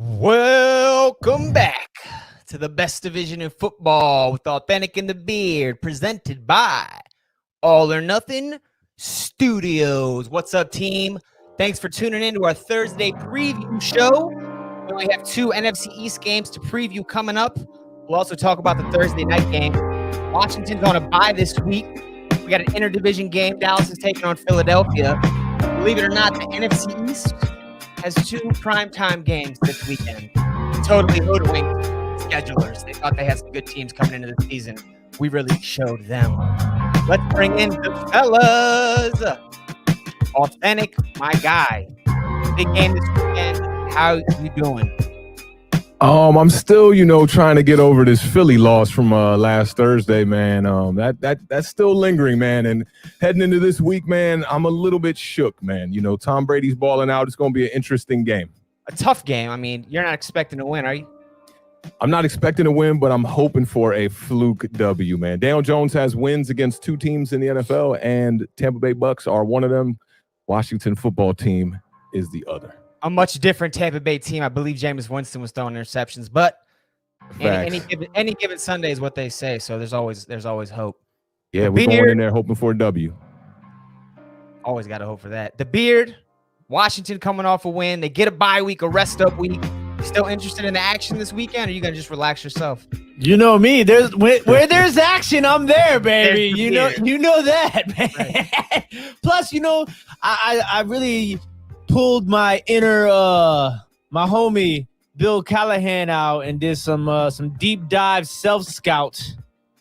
Welcome back to the best division in football with Awthentik and the Beard, presented by All or Nothing Studios. What's up, team? Thanks for tuning in to our Thursday preview show. We only have 2 NFC East games to preview coming up. We'll also talk about the Thursday night game. Washington's on a bye this week. We got an interdivision game. Dallas is taking on Philadelphia. Believe it or not, the NFC East has 2 primetime games this weekend. Totally hoodwinked schedulers. They thought they had some good teams coming into the season. We really showed them. Let's bring in the fellas. Awthentik, my guy. Big game this weekend. How you doing? I'm still, trying to get over this Philly loss from last Thursday, man. That's still lingering, man. And heading into this week, man, I'm a little bit shook, man. Tom Brady's balling out. It's going to be an interesting game. A tough game. I mean, you're not expecting to win, are you? I'm not expecting to win, but I'm hoping for a fluke W, man. Daniel Jones has wins against 2 teams in the NFL, and Tampa Bay Bucks are one of them. Washington football team is the other. A much different Tampa Bay team. I believe Jameis Winston was throwing interceptions, but any given Sunday is what they say. So there's always hope. Yeah, we're going in there hoping for a W. Always got to hope for that. The Beard, Washington coming off a win. They get a bye week, a rest up week. You still interested in the action this weekend, or are you gonna just relax yourself? You know me. Where there's action, I'm there, baby. You know that, man. Right. Plus, I really pulled my inner my homie Bill Callahan out and did some deep dive self-scout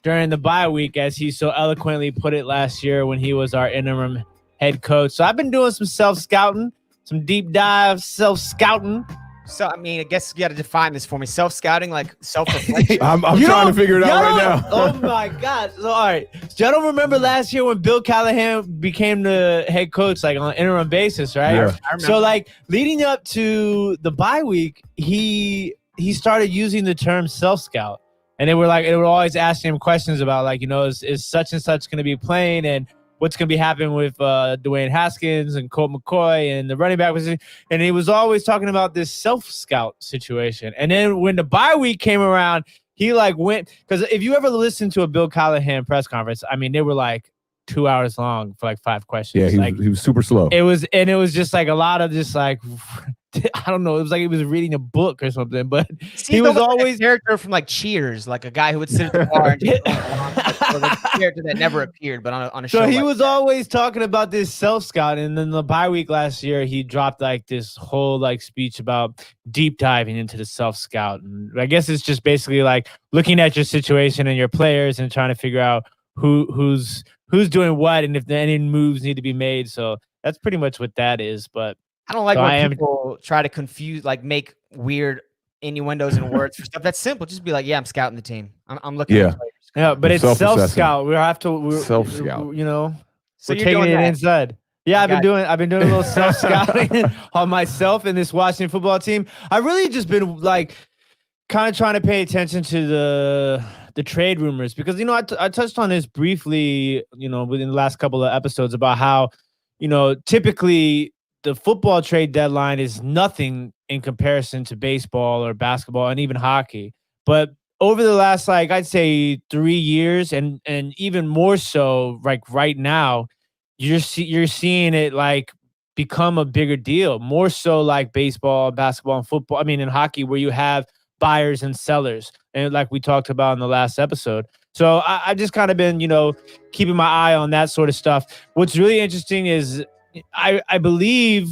during the bye week, as he so eloquently put it last year when he was our interim head coach. So I've been doing some self-scouting, some deep dive self-scouting. So, I mean, I guess you got to define this for me. Self-scouting, like self-reflection. I'm trying to figure it out right now. Oh, my God. So, all right. So, y'all don't remember last year when Bill Callahan became the head coach, like, on an interim basis, right? Yeah. I remember. So, like, leading up to the bye week, he started using the term self-scout. And they were always asking him questions about, like, is such and such going to be playing, and what's going to be happening with Dwayne Haskins and Colt McCoy and the running back position. And he was always talking about this self-scout situation. And then when the bye week came around, he went, because if you ever listen to a Bill Callahan press conference, I mean, they were like 2 hours long for like 5 questions. Yeah, he was super slow. It was just like a lot of just like, I don't know. It was like he was reading a book or something, but he was always a character from like Cheers, like a guy who would sit at the bar and just or like a character that never appeared, but on a show. So he was always talking about this self-scout, and then the bye week last year, he dropped like this whole like speech about deep diving into the self-scout. And I guess it's just basically like looking at your situation and your players and trying to figure out who's doing what and if any moves need to be made. So that's pretty much what that is. But I don't like when people try to confuse, like make weird innuendos and words for stuff that's simple. Just be like, yeah, I'm scouting the team. I'm looking at the players. Yeah, but it's self-scout. We have to self-scout. So we're taking it inside. Yeah, I've been doing a little self-scouting on myself and this Washington football team. I've really just been like kind of trying to pay attention to the trade rumors, because I touched on this briefly, within the last couple of episodes about how, typically the football trade deadline is nothing in comparison to baseball or basketball and even hockey. But over the last, like, I'd say 3 years and even more so, like right now, you're seeing it like become a bigger deal, more so like baseball, basketball, and football. I mean, in hockey, where you have buyers and sellers, and like we talked about in the last episode. So I've just kind of been, keeping my eye on that sort of stuff. What's really interesting is I believe,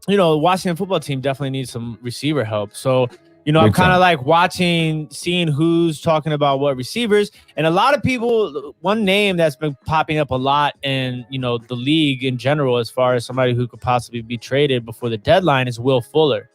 the Washington football team definitely needs some receiver help. So, I'm kind of like seeing who's talking about what receivers. And a lot of people, one name that's been popping up a lot in, the league in general, as far as somebody who could possibly be traded before the deadline, is Will Fuller.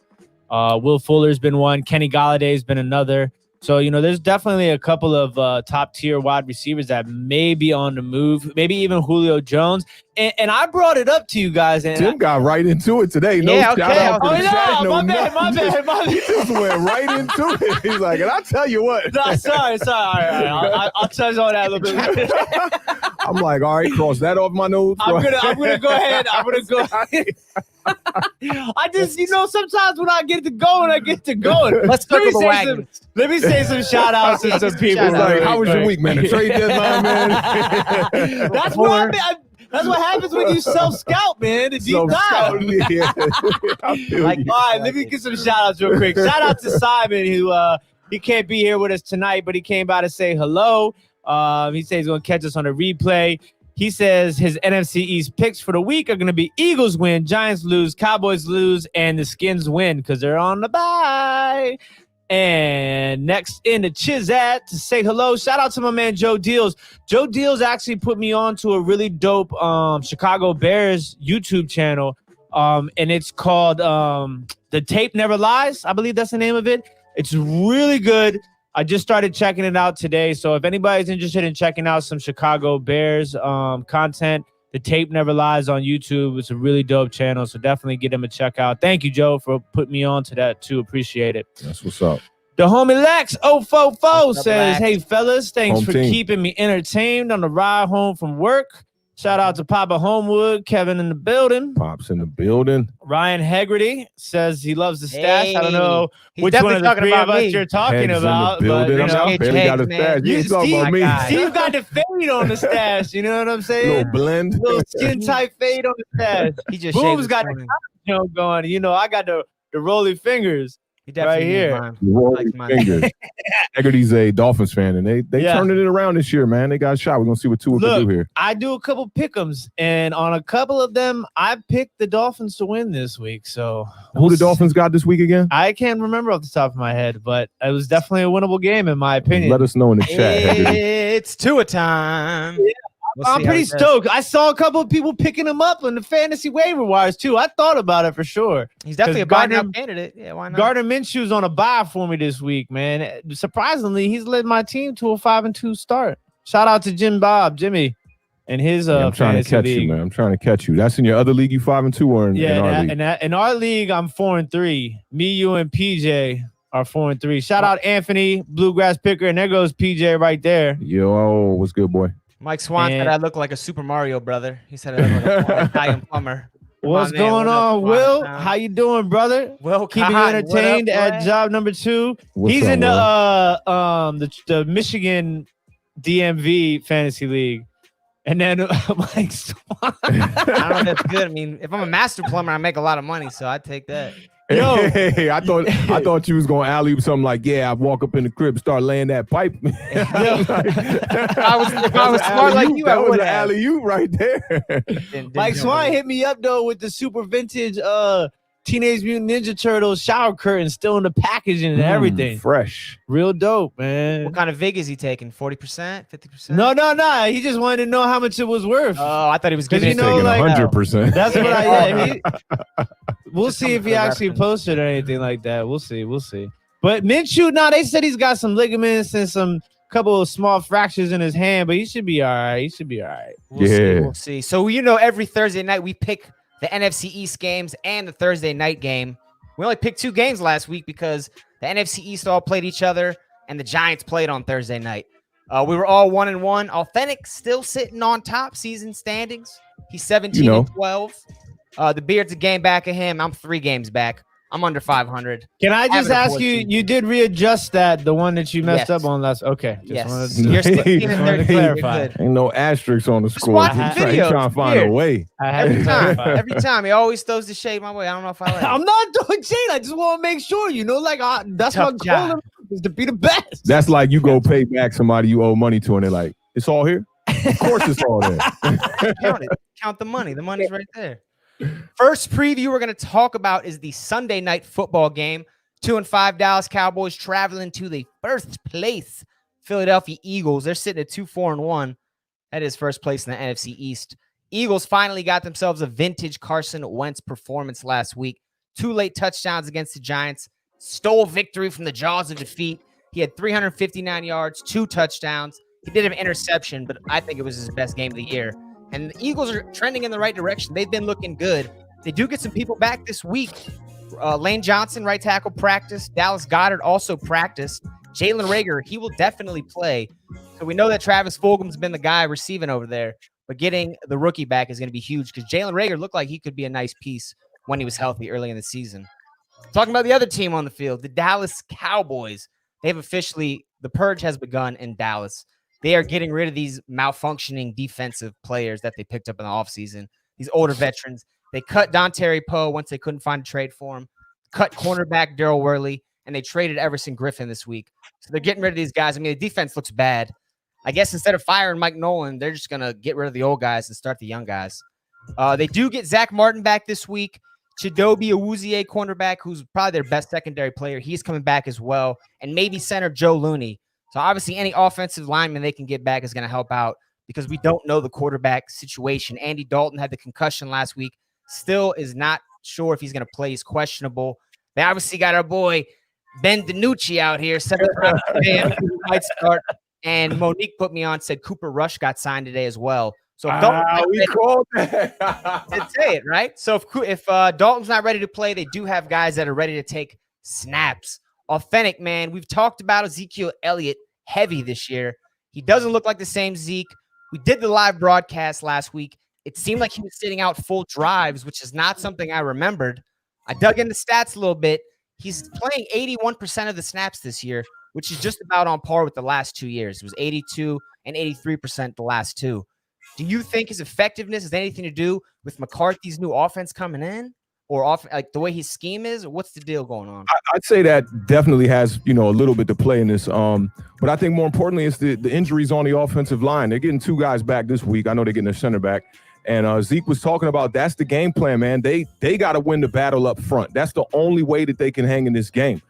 Will Fuller's been one. Kenny Galladay's been another. So, there's definitely a couple of top-tier wide receivers that may be on the move, maybe even Julio Jones. And I brought it up to you guys. And Tim got right into it today. No yeah, shout out to the chat. My bad. He just went right into it. He's like, and I'll tell you what. No, sorry. All right. I'll touch on that a little bit. I'm like, all right, cross that off my nose. I'm gonna go ahead. I just, sometimes when I get to going, I get to going. Let's circle the wagons. Let me say some shout outs to some people. It's like, how was your week, man? The trade deadline, man. That's what that's what happens when you self-scout, man. The deep dive. Yeah. All right, let me get some shout outs real quick. Shout out to Simon, who he can't be here with us tonight, but he came by to say hello. He says he's going to catch us on a replay. He says his NFC East picks for the week are going to be Eagles win, Giants lose, Cowboys lose, and the Skins win because they're on the bye. And next in the Chizat to say hello, shout out to my man Joe Deals. Joe Deals actually put me on to a really dope Chicago Bears YouTube channel, and it's called The Tape Never Lies. I believe that's the name of it. It's really good. I just started checking it out today, so if anybody's interested in checking out some Chicago Bears content, The Tape Never Lies on YouTube. It's a really dope channel, so definitely get him a check out. Thank you, Joe, for putting me on to that too. Appreciate it. That's what's up. The homie Lex 044 says, Lex? hey, fellas, thanks Home for team. keeping me entertained on the ride home from work. Shout out to Papa Homewood, Kevin in the building. Pops in the building. Ryan Hegarty says he loves the stash. I don't know He's which one definitely of the talking three about of us me. you're talking Heads in the about. But, building. you know, I barely got a man. stash. You talking about me? guy. Steve got the fade on the stash. You know what I'm saying? Little blend. Little skin tight fade on the stash. He just shaved Boom's his got the morning. joke going. You know, I got the rolly fingers. He definitely right needs here. mine. Rolling Like mine. fingers. Haggerty's a Dolphins fan, and they Yeah. turned it around this year, man. They got a shot. We're gonna see what Tua can do here. I do a couple pick'ems, and on a couple of them, I picked the Dolphins to win this week. So Who the Dolphins got this week again? I can't remember off the top of my head, but it was definitely a winnable game in my opinion. Let us know in the chat. Haggerty. It's Tua time. Yeah. We'll I'm see how pretty he does. stoked. I saw a couple of people picking him up on the fantasy waiver wires too. I thought about it for sure. He's definitely a Gardner- buy now candidate. Yeah, why not? Gardner Minshew's on a bye for me this week, man. Surprisingly, he's led my team to a 5-2 start. Shout out to Jimmy, and his Yeah, I'm trying to fantasy catch league. you, man. I'm trying to catch you. That's in your other league, you 5-2, or in our league? In our league, I'm 4-3. Me, you, and PJ are 4-3. Shout out Anthony, Bluegrass Picker, and there goes PJ right there. Yo, what's good, boy? Mike Swan said And- I look like a Super Mario brother. He said I look like an Italian plumber. What's My man, going what up, on, Swan Will? Town? How you doing, brother? Well, Keeping you Cotton, entertained what up, at boy? job number 2. What's He's up, in Will? the Michigan DMV fantasy league, and then Mike Swan. I don't know if that's good. I mean, if I'm a master plumber, I make a lot of money, so I'd take that. Yo. Hey, I thought you was gonna alley something like, yeah, I walk up in the crib, start laying that pipe. If I was smart like you, I that was would an have. alley you right there. Mike Swan hit me up though with the super vintage Teenage Mutant Ninja Turtles shower curtain still in the packaging and everything. Fresh. Real dope, man. What kind of vig is he taking? 40%? 50%? No. He just wanted to know how much it was worth. Oh, I thought he was 'Cause giving you it know, to like- 100%. That's what we'll Just see if something he for actually reference. posted or anything like that. We'll see. But Minshew, they said he's got some ligaments and some couple of small fractures in his hand, but he should be all right. We'll see. So, every Thursday night we pick the NFC East games and the Thursday night game. We only picked 2 games last week because the NFC East all played each other and the Giants played on Thursday night. We were all 1-1. Awthentik still sitting on top season standings. He's 17-12. The Beard's a game back of him. I'm 3 games back. I'm under 500. Can I just Having a ask poor you? season. You did readjust the one that you messed Yes. up on last. Okay, Yes. wanted You're to- still Hey, in wanted there. to clarify. You're good. Ain't no asterisks on the score. watch He's the trying, videos. trying to find Weird. a way. I had Every to time. clarify. Every time. He always throws the shade my way. I don't know if I like it. I'm not doing shade. I just want to make sure, that's Tough my job. goal is to be the best. That's like you go pay back somebody you owe money to, and they're like, it's all here? Of course it's all there. Count it. Count the money. The money's right there. First preview we're going to talk about is the Sunday night football game. 2-5 Dallas Cowboys traveling to the first place Philadelphia Eagles. They're sitting at 2-4-1. That is first place in the NFC East. Eagles finally got themselves a vintage Carson Wentz performance last week. 2 late touchdowns against the Giants. Stole victory from the jaws of defeat. He had 359 yards, 2 touchdowns. He did have an interception, but I think it was his best game of the year. And the Eagles are trending in the right direction. They've been looking good. They do get some people back this week. Lane Johnson, right tackle, practiced. Dallas Goedert also practiced. Jalen Reagor, he will definitely play. So we know that Travis Fulgham's been the guy receiving over there. But getting the rookie back is going to be huge because Jalen Reagor looked like he could be a nice piece when he was healthy early in the season. Talking about the other team on the field, the Dallas Cowboys. They've officially, the purge has begun in Dallas. They are getting rid of these malfunctioning defensive players that they picked up in the offseason, these older veterans. They cut Dontari Poe once they couldn't find a trade for him, cut cornerback Daryl Worley, and they traded Everson Griffin this week. So they're getting rid of these guys. I mean, the defense looks bad. I guess instead of firing Mike Nolan, they're just going to get rid of the old guys and start the young guys. They do get Zach Martin back this week. Chidobe Awuzie, cornerback, who's probably their best secondary player. He's coming back as well. And maybe center Joe Looney. So obviously any offensive lineman they can get back is going to help out because we don't know the quarterback situation. Andy Dalton had the concussion last week. Still is not sure if he's going to play. He's questionable. They obviously got our boy Ben DiNucci out here, 7th round fan who might start. And Monique put me on, said Cooper Rush got signed today as well. So if we called that. Did say it, right? So if Dalton's not ready to play, they do have guys that are ready to take snaps. Awthentik, man. We've talked about Ezekiel Elliott heavy this year. He doesn't look like the same Zeke. We did the live broadcast last week. It seemed like he was sitting out full drives, which is not something I remembered. I dug in the stats a little bit. He's playing 81% of the snaps this year, which is just about on par with the last 2 years. It was 82 and 83% the last two. Do you think his effectiveness has anything to do with McCarthy's new offense coming in, or like the way his scheme is? Or what's the deal going on? I'd say that definitely has a little bit to play in this. But I think more importantly is the injuries on the offensive line. They're getting 2 guys back this week. I know they're getting their center back. And Zeke was talking about that's the game plan, man. They got to win the battle up front. That's the only way that they can hang in this game.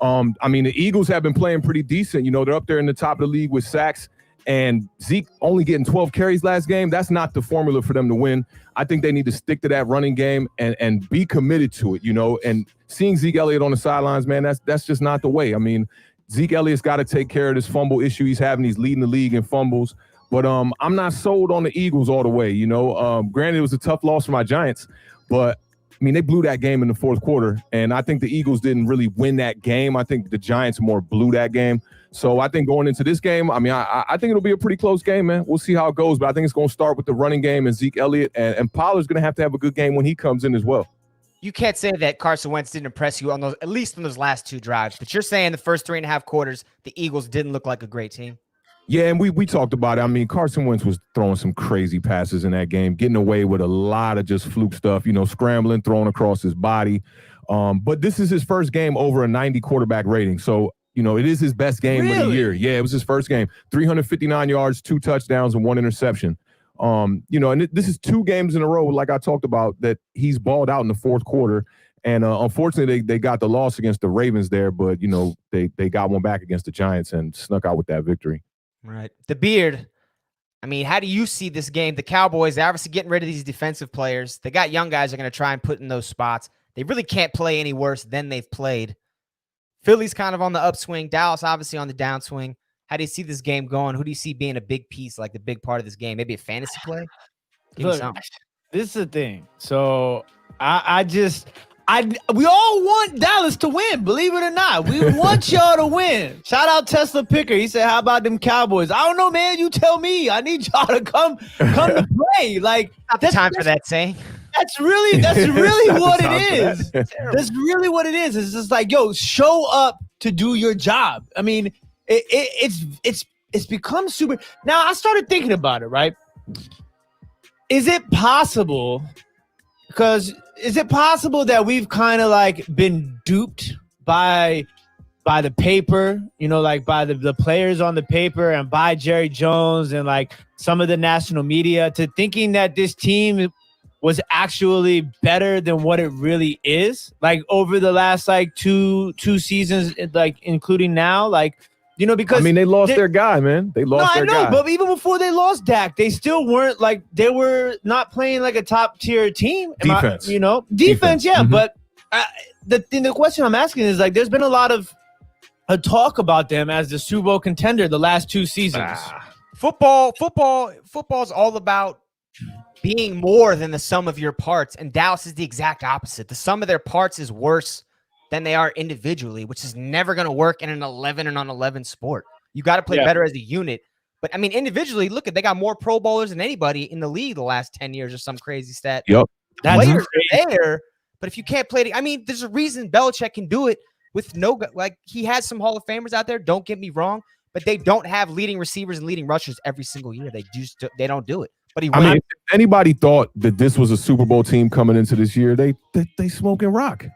I mean, the Eagles have been playing pretty decent. They're up there in the top of the league with sacks. And Zeke only getting 12 carries last game, that's not the formula for them to win. I think they need to stick to that running game and be committed to it, And seeing Zeke Elliott on the sidelines, man, that's just not the way. I mean, Zeke Elliott's got to take care of this fumble issue he's having. He's leading the league in fumbles. But I'm not sold on the Eagles all the way, Granted, it was a tough loss for my Giants, but I mean, they blew that game in the fourth quarter, and I think the Eagles didn't really win that game. I think the Giants more blew that game. So I think going into this game, I mean, I think it'll be a pretty close game, man. We'll see how it goes, but I think it's going to start with the running game and Zeke Elliott, and Pollard's going to have a good game when he comes in as well. You can't say that Carson Wentz didn't impress you on those, at least on those last 2 drives, but you're saying the first 3.5 quarters, the Eagles didn't look like a great team. Yeah, and we talked about it. I mean, Carson Wentz was throwing some crazy passes in that game, getting away with a lot of just fluke stuff, scrambling, throwing across his body. But this is his first game over a 90 quarterback rating. So, it is his best game of the year. Yeah, it was his first game. 359 yards, 2 touchdowns, and 1 interception. And this is 2 games in a row, like I talked about, that he's balled out in the fourth quarter. And unfortunately, they got the loss against the Ravens there, but, they got one back against the Giants and snuck out with that victory. Right. The Beard. I mean, how do you see this game? The Cowboys, they're obviously getting rid of these defensive players. They got young guys that are going to try and put in those spots. They really can't play any worse than they've played. Philly's kind of on the upswing. Dallas obviously on the downswing. How do you see this game going? Who do you see being a big piece, like the big part of this game? Maybe a fantasy play? Look, this is the thing. So we all want Dallas to win, believe it or not. We want y'all to win. Shout out Tesla Picker. He said, how about them Cowboys? I don't know, man. You tell me. I need y'all to come to play. Like, not the time for that saying. That's really what it is. That's really what it is. It's just like, yo, show up to do your job. I mean, it's become super. Now, I started thinking about it, right? Is it possible? Because is it possible that we've kind of like been duped by the paper, like by the players on the paper and by Jerry Jones and like some of the national media to thinking that this team was actually better than what it really is? Like over the last like two seasons, like including now, like, because they lost their guy, man. They lost their guy. But even before they lost Dak, they still weren't like they were not playing like a top tier team. Defense, yeah. Mm-hmm. But the question I'm asking is like, there's been a lot of talk about them as the Super Bowl contender the last 2 seasons. Football's all about being more than the sum of your parts, and Dallas is the exact opposite. The sum of their parts is worse than they are individually, which is never going to work in an 11 and on 11 sport. You got to play better as a unit. But I mean, individually, look at, they got more Pro Bowlers than anybody in the league the last 10 years or some crazy stat. Yep. The players are there, But if you can't play I mean, there's a reason Belichick can do it with no, like, he has some Hall of Famers out there. Don't get me wrong, but they don't have leading receivers and leading rushers every single year. They don't do it. But I mean, if anybody thought that this was a Super Bowl team coming into this year, they smoking rock.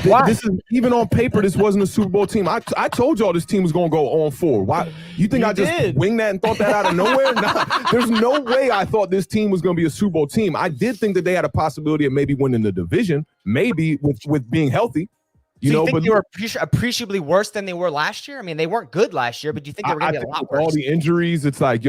Why? This is, even on paper, this wasn't a Super Bowl team. I told y'all this team was going to go on 4. Why? You think I just winged that and thought that out of nowhere? Nah, there's no way I thought this team was going to be a Super Bowl team. I did think that they had a possibility of maybe winning the division, maybe with being healthy. You think they were appreciably worse than they were last year? I mean, they weren't good last year, but do you think they were going to be a lot worse? All the injuries, it's like,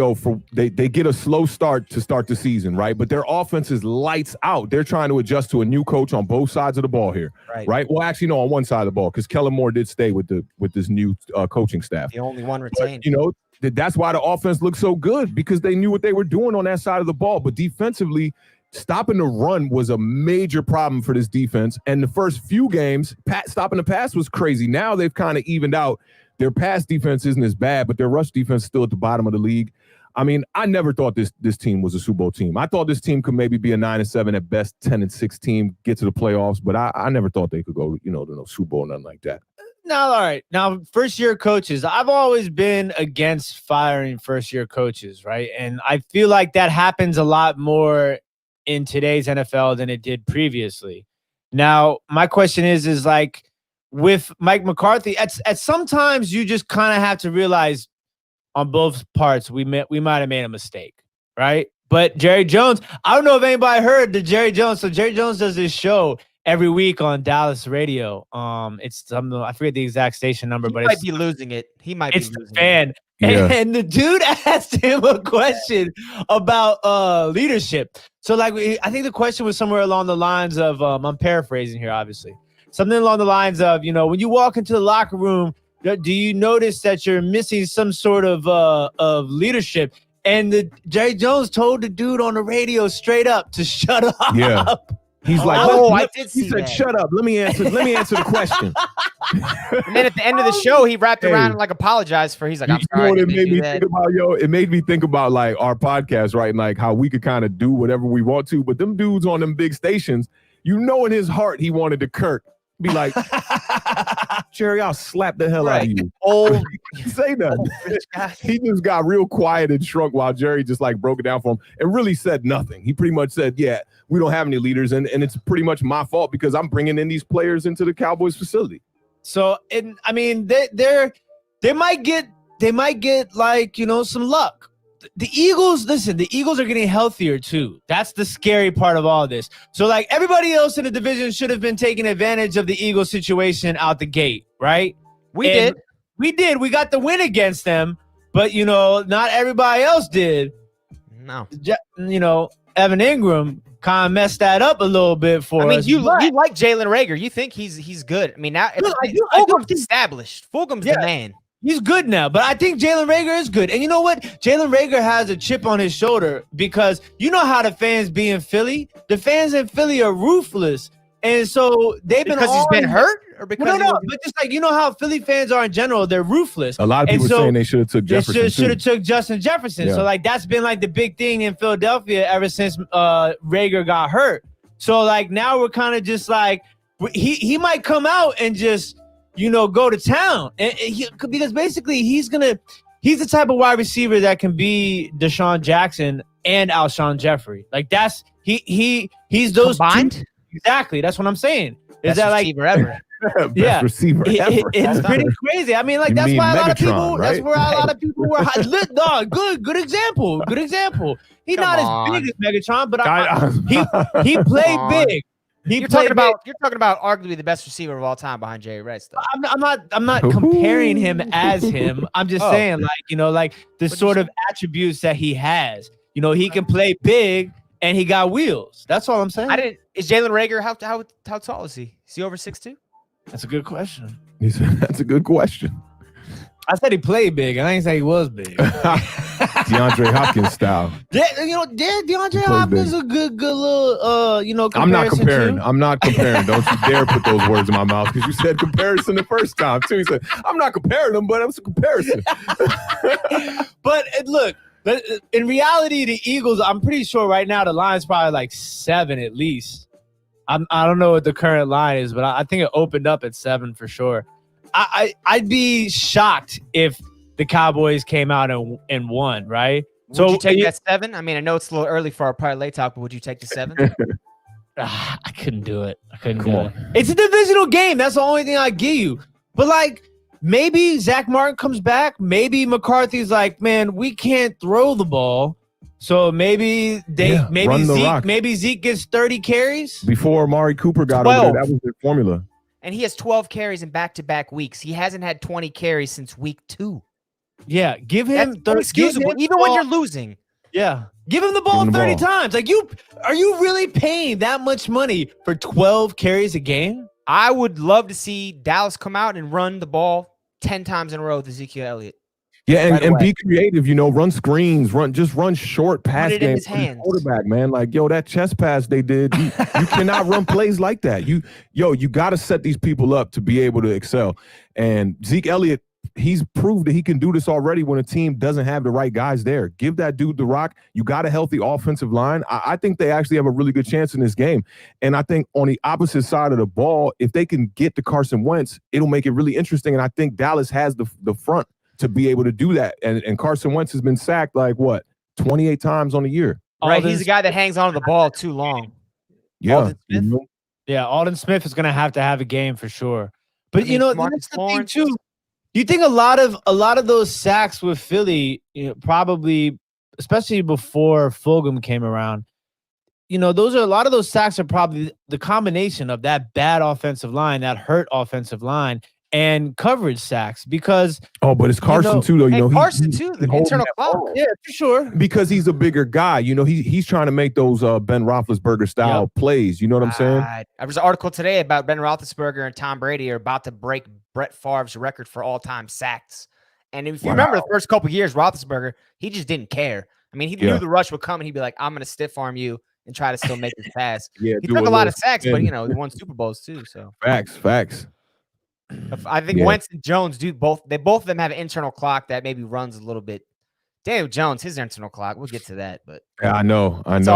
they get a slow start to start the season, right? But their offense is lights out. They're trying to adjust to a new coach on both sides of the ball here, right? Well, actually, no, on one side of the ball, because Kellen Moore did stay with this new coaching staff. The only one retained. But, that's why the offense looked so good, because they knew what they were doing on that side of the ball. But defensively, stopping the run was a major problem for this defense. And the first few games, stopping the pass was crazy. Now they've kind of evened out. Their pass defense isn't as bad, but their rush defense is still at the bottom of the league. I mean, I never thought this team was a Super Bowl team. I thought this team could maybe be a 9-7 at best, 10-6 team, get to the playoffs, but I never thought they could go, to no Super Bowl, nothing like that. No, all right. Now, first-year coaches, I've always been against firing first-year coaches, right? And I feel like that happens a lot more in today's NFL than it did previously. Now, my question is like, with Mike McCarthy, at sometimes you just kind of have to realize on both parts we might have made a mistake, right? But Jerry Jones, I don't know if anybody heard the Jerry Jones. So Jerry Jones does this show every week on Dallas radio. It's something, I forget the exact station number, but he might be losing it. He might be losing the fan. it. Yeah. And the dude asked him a question about leadership. So, like, I think the question was somewhere along the lines of, I'm paraphrasing here, obviously. Something along the lines of, when you walk into the locker room, do you notice that you're missing some sort of leadership? And Jerry Jones told the dude on the radio straight up to shut up. Yeah. He's like, I did see he said, that. shut up. Let me answer the question. And then at the end of the show, he wrapped around and apologized for. He's like, I'm sorry. What it made me think about, It made me think about like our podcast, right? And like how we could kind of do whatever we want to, but them dudes on them big stations, in his heart, he wanted to Kirk be like, Jerry, I'll slap the hell out of you. Say nothing. He just got real quiet and shrunk while Jerry just like broke it down for him and really said nothing. He pretty much said, yeah, we don't have any leaders, and it's pretty much my fault because I'm bringing in these players into the Cowboys facility. So, I mean, they might get like, some luck. The Eagles, listen, the Eagles are getting healthier too. That's the scary part of all this. So, like, everybody else in the division should have been taking advantage of the Eagles situation out the gate, right? We did. We got the win against them, but, not everybody else did. No. Evan Ingram kind of messed that up a little bit for us. You like Jalen Reagor. You think he's good. I mean, now Fulgham's established. Fulgham's the man. He's good now, but I think Jalen Reagor is good. And you know what? Jalen Reagor has a chip on his shoulder because you know how the fans be in Philly? The fans in Philly are ruthless. And so they've been he's been hurt? Or because no, but just like, how Philly fans are in general, they're ruthless. A lot of people saying they should have took Jefferson. They should have took Justin Jefferson. Yeah. So like that's been like the big thing in Philadelphia ever since Reagor got hurt. So like now we're kind of just like he might come out and just go to town, and because basically he's the type of wide receiver that can be Deshaun Jackson and Alshon Jeffrey. Like he's those combined. Two. Exactly, that's what I'm saying. Best receiver ever. Best receiver ever. It's pretty crazy. I mean, like that's why a lot of people. Right? That's where a lot of people were. Dog, good example. Good example. He's not as big as Megatron, but he played big. You're talking about arguably the best receiver of all time behind Jerry Rice, though. I'm not comparing him as him. I'm just saying, like the sort of attributes that he has. He can play big and he got wheels. That's all I'm saying. Is Jalen Reagor how tall is he? Is he over 6'2"? That's a good question. That's a good question. I said he played big, and I didn't say he was big. DeAndre Hopkins style. DeAndre Hopkins is a good little, I'm not comparing. Don't you dare put those words in my mouth because you said comparison the first time too. He said, I'm not comparing them, but it's a comparison. But look, in reality, the Eagles, I'm pretty sure right now the line's probably like 7 at least. I don't know what the current line is, but I think it opened up at 7 for sure. I'd be shocked if the Cowboys came out and won, right? Would you take that 7? I mean, I know it's a little early for our parlay talk, but would you take the 7? I couldn't do it. It's a divisional game. That's the only thing I give you. But like, maybe Zach Martin comes back. Maybe McCarthy's like, man, we can't throw the ball. So maybe Zeke gets 30 carries. Before Amari Cooper got over there, that was their formula. And he has 12 carries in back-to-back weeks. He hasn't had 20 carries since week 2. Yeah, give him excusable, even when you're losing. Yeah, give him the ball 30 times. Like, are you really paying that much money for 12 carries a game? I would love to see Dallas come out and run the ball 10 times in a row with Ezekiel Elliott. Yeah, and be creative, run screens, run short pass games. In his hands. Quarterback, man. Like, that chest pass they did, you cannot run plays like that. You got to set these people up to be able to excel. And Zeke Elliott, he's proved that he can do this already when a team doesn't have the right guys there. Give that dude the rock. You got a healthy offensive line. I think they actually have a really good chance in this game. And I think on the opposite side of the ball, if they can get to Carson Wentz, it'll make it really interesting. And I think Dallas has the front to be able to do that. And Carson Wentz has been sacked 28 times on the year. Right, he's a guy that hangs on to the ball too long. Yeah. Aldon Smith is going to have a game for sure. But that's the thing too. Do you think a lot of those sacks with Philly, probably, especially before Fulgham came around, a lot of those sacks are probably the combination of that bad offensive line, that hurt offensive line, and coverage sacks because but it's Carson too though. Carson too, the internal clock. Yeah, for sure. Because he's a bigger guy. He's trying to make those Ben Roethlisberger style plays. You know what I'm saying? There was an article today about Ben Roethlisberger and Tom Brady are about to break Brett Favre's record for all-time sacks. And if you remember the first couple of years, Roethlisberger, he just didn't care. I mean, he knew the rush would come and he'd be like, I'm going to stiff arm you and try to still make this pass. He took a lot of sacks, but he won Super Bowls too. So facts. I think Wentz and Jones both of them have an internal clock that maybe runs a little bit. Daniel Jones, his internal clock, we'll get to that, but I know. His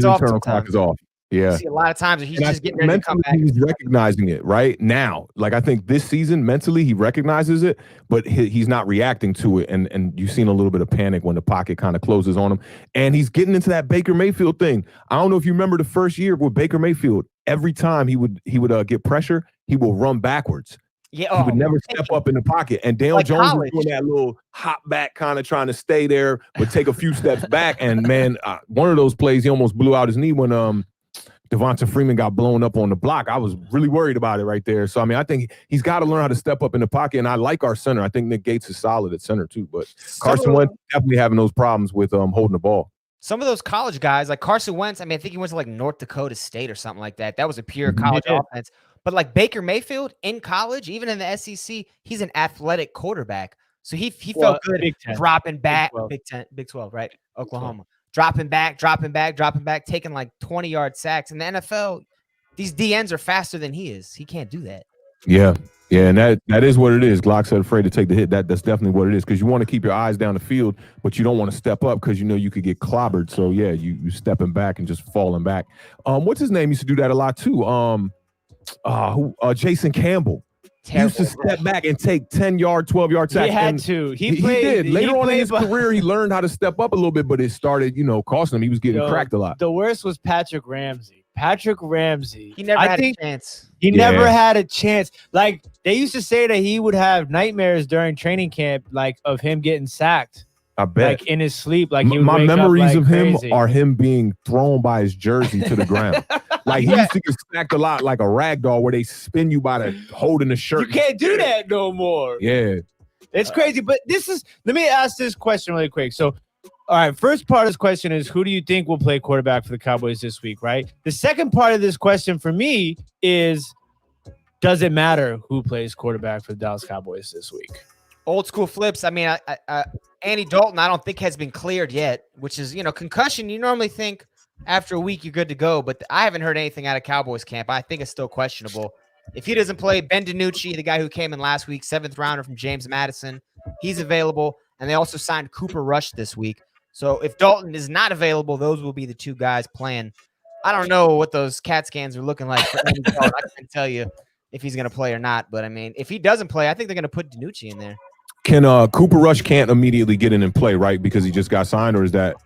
internal clock is off. Yeah. You see a lot of times he's just getting ready to come back. He's recognizing it right now. Like, I think this season mentally he recognizes it, but he's not reacting to it. And you've seen a little bit of panic when the pocket kind of closes on him. And he's getting into that Baker Mayfield thing. I don't know if you remember the first year with Baker Mayfield. Every time he would get pressure, he will run backwards. Yeah, he would never step up in the pocket. And Daniel Jones was doing that little hop back, kind of trying to stay there, but take a few steps back. And man, one of those plays, he almost blew out his knee when Devonta Freeman got blown up on the block. I was really worried about it right there. So I mean, I think he's got to learn how to step up in the pocket. And I like our center. I think Nick Gates is solid at center too. But Carson Wentz definitely having those problems with holding the ball. Some of those college guys, like Carson Wentz, I mean, I think he went to like North Dakota State or something like that. That was a pure college offense. But like Baker Mayfield in college, even in the SEC, he's an athletic quarterback. So he felt good dropping back. Big 12, right? Oklahoma. Dropping back, taking like 20-yard sacks. In the NFL, these DNs are faster than he is. He can't do that. Yeah, and that is what it is. Glock said afraid to take the hit. That's definitely what it is because you want to keep your eyes down the field, but you don't want to step up because you could get clobbered. So, yeah, you stepping back and just falling back. What's his name? Used to do that a lot too. Jason Campbell. He used to step back and take 10-yard, 12-yard sacks. He had to. He did. Later on in his career, he learned how to step up a little bit, but it started, costing him. He was getting cracked a lot. The worst was Patrick Ramsey. He never had a chance. He never had a chance. Like, they used to say that he would have nightmares during training camp, like, of him getting sacked. I bet. Like, in his sleep. Like, my memories of him are him being thrown by his jersey to the ground. Like, he used to get smacked a lot like a rag doll where they spin you by the holding the shirt. You can't do that no more. Yeah. It's crazy. But let me ask this question really quick. So, all right, first part of this question is, who do you think will play quarterback for the Cowboys this week, right? The second part of this question for me is, does it matter who plays quarterback for the Dallas Cowboys this week? Old school flips. I mean, Andy Dalton, I don't think has been cleared yet, which is, concussion. You normally think after a week you're good to go, but I haven't heard anything out of Cowboys camp. I think it's still questionable. If he doesn't play, Ben DiNucci, the guy who came in last week, 7th rounder from James Madison, he's available. And they also signed Cooper Rush this week. So if Dalton is not available, those will be the two guys playing I don't know what those CAT scans are looking like for Andy Dalton. I can't tell you if he's going to play or not. But I mean, if he doesn't play, I think they're going to put DiNucci in there. Can Cooper Rush can't immediately get in and play, right? Because he just got signed, or is that?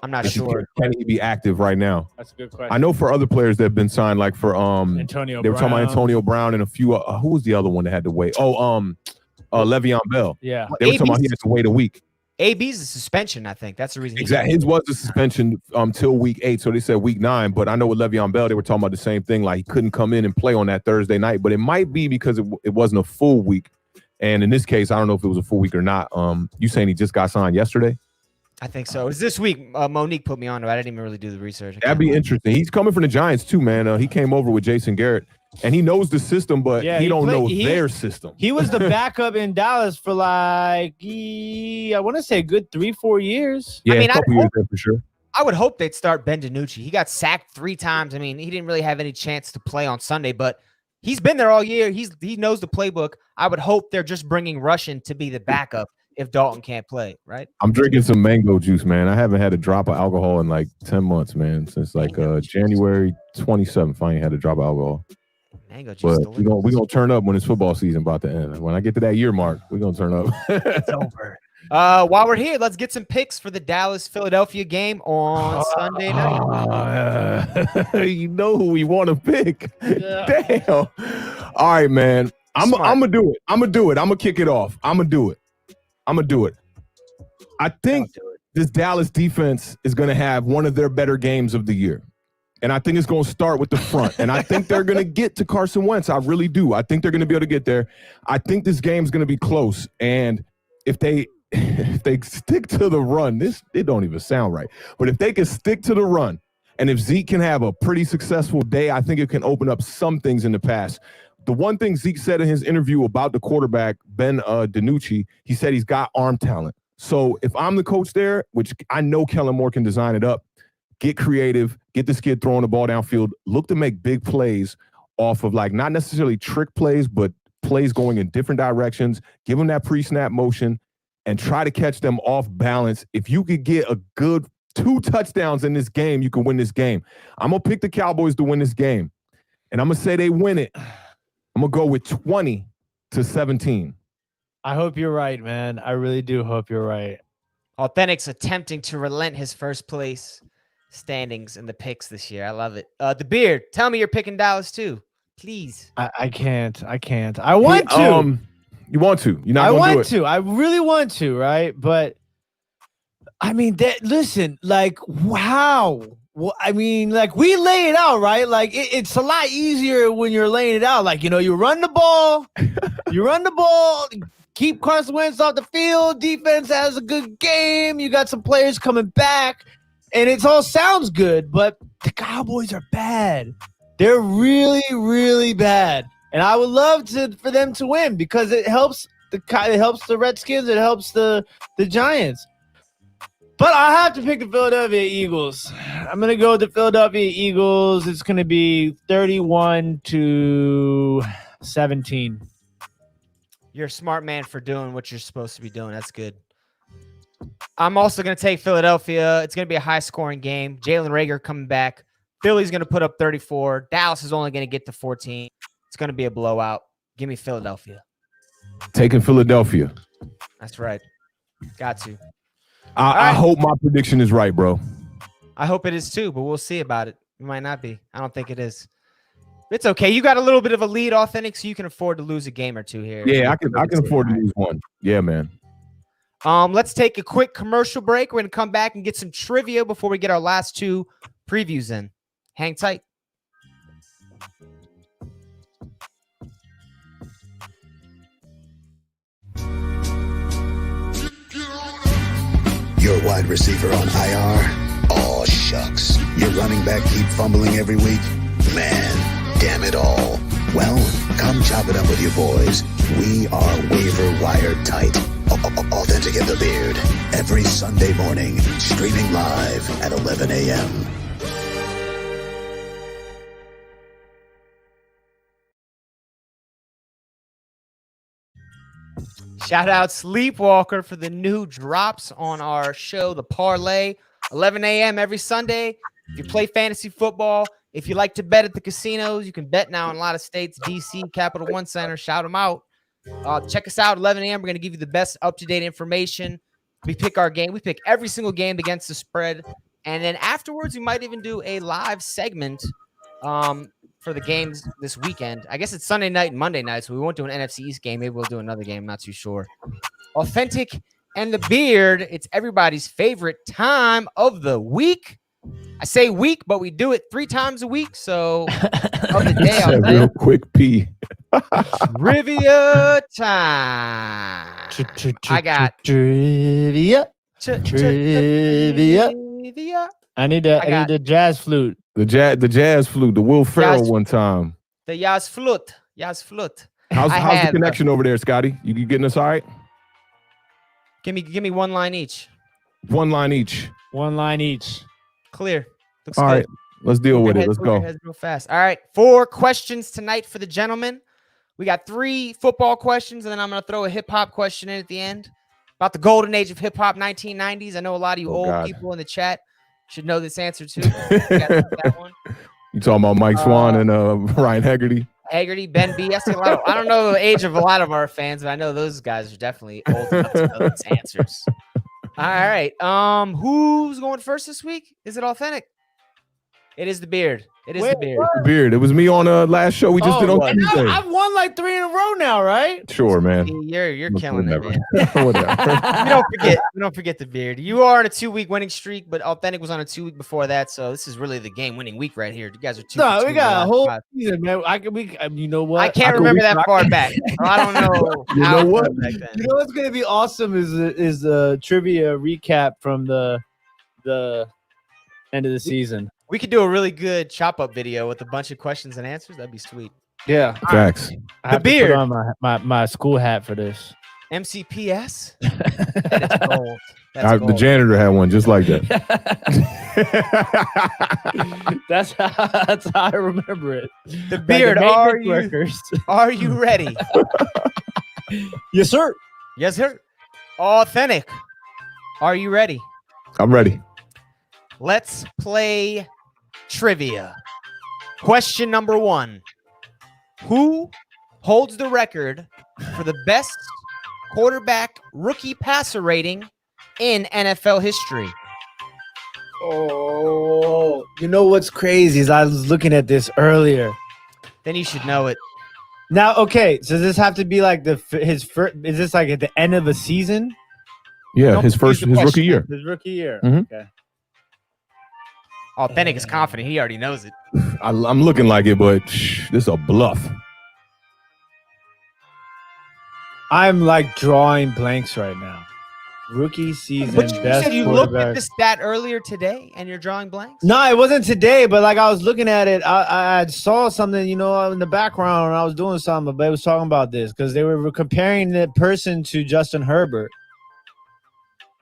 I'm not sure. Can he be active right now? That's a good question. I know for other players that have been signed, like for Antonio they were talking Brown. about Antonio Brown and a few. Who was the other one that had to wait? Le'Veon Bell. Yeah, They were talking about he had to wait a week. AB's a suspension, I think. That's the reason. Exactly. His was a suspension till week 8, so they said week 9. But I know with Le'Veon Bell, they were talking about the same thing. Like he couldn't come in and play on that Thursday night, but it might be because it wasn't a full week. And in this case, I don't know if it was a full week or not. You saying he just got signed yesterday? I think so. It was this week. Monique put me on to it. I didn't even really do the research. That'd be interesting. He's coming from the Giants too, man. He came over with Jason Garrett, and he knows the system, but he don't know their system. He was the backup in Dallas for like, I want to say a good 3-4 years. Yeah, I mean, a couple years there for sure. I would hope they'd start Ben DiNucci. He got sacked 3 times. I mean, he didn't really have any chance to play on Sunday, but he's been there all year. He knows the playbook. I would hope they're just bringing Rush in to be the backup if Dalton can't play, right? I'm drinking some mango juice, man. I haven't had a drop of alcohol in like 10 months, man. Since like January 27th, I ain't had a drop of alcohol. Mango juice. But we're gonna turn up when it's football season about to end. When I get to that year mark, we're gonna turn up. It's over. While we're here, let's get some picks for the Dallas-Philadelphia game on Sunday night. You know who we want to pick. Yeah. Damn. All right, man. I'm gonna do it. I'm gonna kick it off. I'm gonna do it. I think this Dallas defense is gonna have one of their better games of the year. And I think it's going to start with the front. And I think they're going to get to Carson Wentz. I really do. I think they're going to be able to get there. I think this game's going to be close. And if they stick to the run, it don't even sound right. But if they can stick to the run, and if Zeke can have a pretty successful day, I think it can open up some things in the pass. The one thing Zeke said in his interview about the quarterback, Ben DiNucci, he said he's got arm talent. So if I'm the coach there, which I know Kellen Moore can design it up, get creative, get this kid throwing the ball downfield, look to make big plays off of like not necessarily trick plays, but plays going in different directions, give them that pre-snap motion and try to catch them off balance. If you could get a good 2 touchdowns in this game, you can win this game. I'm going to pick the Cowboys to win this game, and I'm going to say they win it. I'm going to go with 20-17. I hope you're right, man. I really do hope you're right. Awthentik's attempting to relent his first place standings in the picks this year. I love it. The Beard, tell me you're picking Dallas too, please. I can't. I want to. You want to? You're not. I gonna want do it. to. I really want to. Right, but I mean, listen, like, wow. Well, I mean, like, we lay it out, right? Like, it's a lot easier when you're laying it out. Like, you run the ball, keep Carson Wentz off the field. Defense has a good game. You got some players coming back. And it all sounds good, but the Cowboys are bad. They're really, really bad. And I would love for them to win because it helps the Redskins. It helps the Giants. But I have to pick the Philadelphia Eagles. I'm going to go with the Philadelphia Eagles. It's going to be 31-17. You're a smart man for doing what you're supposed to be doing. That's good. I'm also going to take Philadelphia. It's going to be a high-scoring game. Jalen Reagor coming back. Philly's going to put up 34. Dallas is only going to get to 14. It's going to be a blowout. Give me Philadelphia. Taking Philadelphia. That's right. Got to. I hope my prediction is right, bro. I hope it is too, but we'll see about it. It might not be. I don't think it is. It's okay. You got a little bit of a lead, Awthentik, so you can afford to lose a game or two here. Yeah, I can afford to lose one. Yeah, man. Let's take a quick commercial break. We're going to come back and get some trivia before we get our last 2 previews in. Hang tight. Your wide receiver on IR? Aw, shucks. Your running back keep fumbling every week? Man, damn it all. Well, come chop it up with your boys. We are waiver wire tight. Awthentik and the Beard. Every Sunday morning, streaming live at 11 a.m. Shout out Sleepwalker for the new drops on our show, The Parlay. 11 a.m. every Sunday. If you play fantasy football, if you like to bet at the casinos, you can bet now in a lot of states. DC, Capital One Center, shout them out. Check us out, 11 a.m. We're going to give you the best up-to-date information. We pick our game. We pick every single game against the spread. And then afterwards, we might even do a live segment for the games this weekend. I guess it's Sunday night and Monday night, so we won't do an NFC East game. Maybe we'll do another game. I'm not too sure. Authentic and the Beard. It's everybody's favorite time of the week. I say week, but we do it 3 times a week. So of the day, I'll real quick pee. Trivia time. I got trivia. Trivia. I need the jazz flute. The jazz flute, the Will Ferrell Jazz- one time. The Yaz flute. How's the connection over there, Scotty? You getting us all right? Give me one line each. One line each. One line each. Clear. Looks All good. right, let's deal with it. Let's Move your go. heads real fast. All right, 4 questions tonight for the gentlemen. We got 3 football questions, and then I'm going to throw a hip-hop question in at the end about the golden age of hip-hop, 1990s. I know a lot of you old people in the chat should know this answer, too. You got that one. You talking about Mike Swan and Ryan Haggerty? Haggerty, Ben B. I don't know the age of a lot of our fans, but I know those guys are definitely old enough to know those answers. All right. Who's going first this week? Is it Authentic? It is the Beard. It is the Beard. Beard. It was me on last show we just did on Tuesday. I've won like 3 in a row now, right? Sure, man. You're killing it, man. Whatever. We don't forget the Beard. You are on a 2-week winning streak, but Authentic was on a 2-week before that, so this is really the game-winning week right here. You guys are 2 No, for we 2 got a whole 5. season, man. You know what? I can't remember that far back. I don't know. You how know what? far back then. You know what's gonna be awesome is the trivia recap from the end of the season. We could do a really good chop-up video with a bunch of questions and answers. That'd be sweet. Yeah, Facts. I have to Beard. put on my school hat for this. MCPS? That's gold. That's The gold. janitor had one just like that. That's how I remember it. The Beard, Workers. are you ready? Yes, sir. Yes, sir. Authentic. Are you ready? I'm ready. Let's play trivia. Question number 1. Who holds the record for the best quarterback rookie passer rating in NFL history? Oh, you know what's crazy is I was looking at this earlier. Then you should know it. Now, okay, so does this have to be like his first? Is this like at the end of a season? Yeah, Don't his confuse the rookie question. year. His rookie year. Mhm. Okay. Authentic is confident. He already knows it. I'm looking like it, but this is a bluff. I'm like drawing blanks right now. Rookie season. But you best said you looked at quarterback. the stat earlier today and you're drawing blanks? No, it wasn't today, but like I was looking at it, I saw something, in the background, and I was doing something, but it was talking about this because they were comparing the person to Justin Herbert.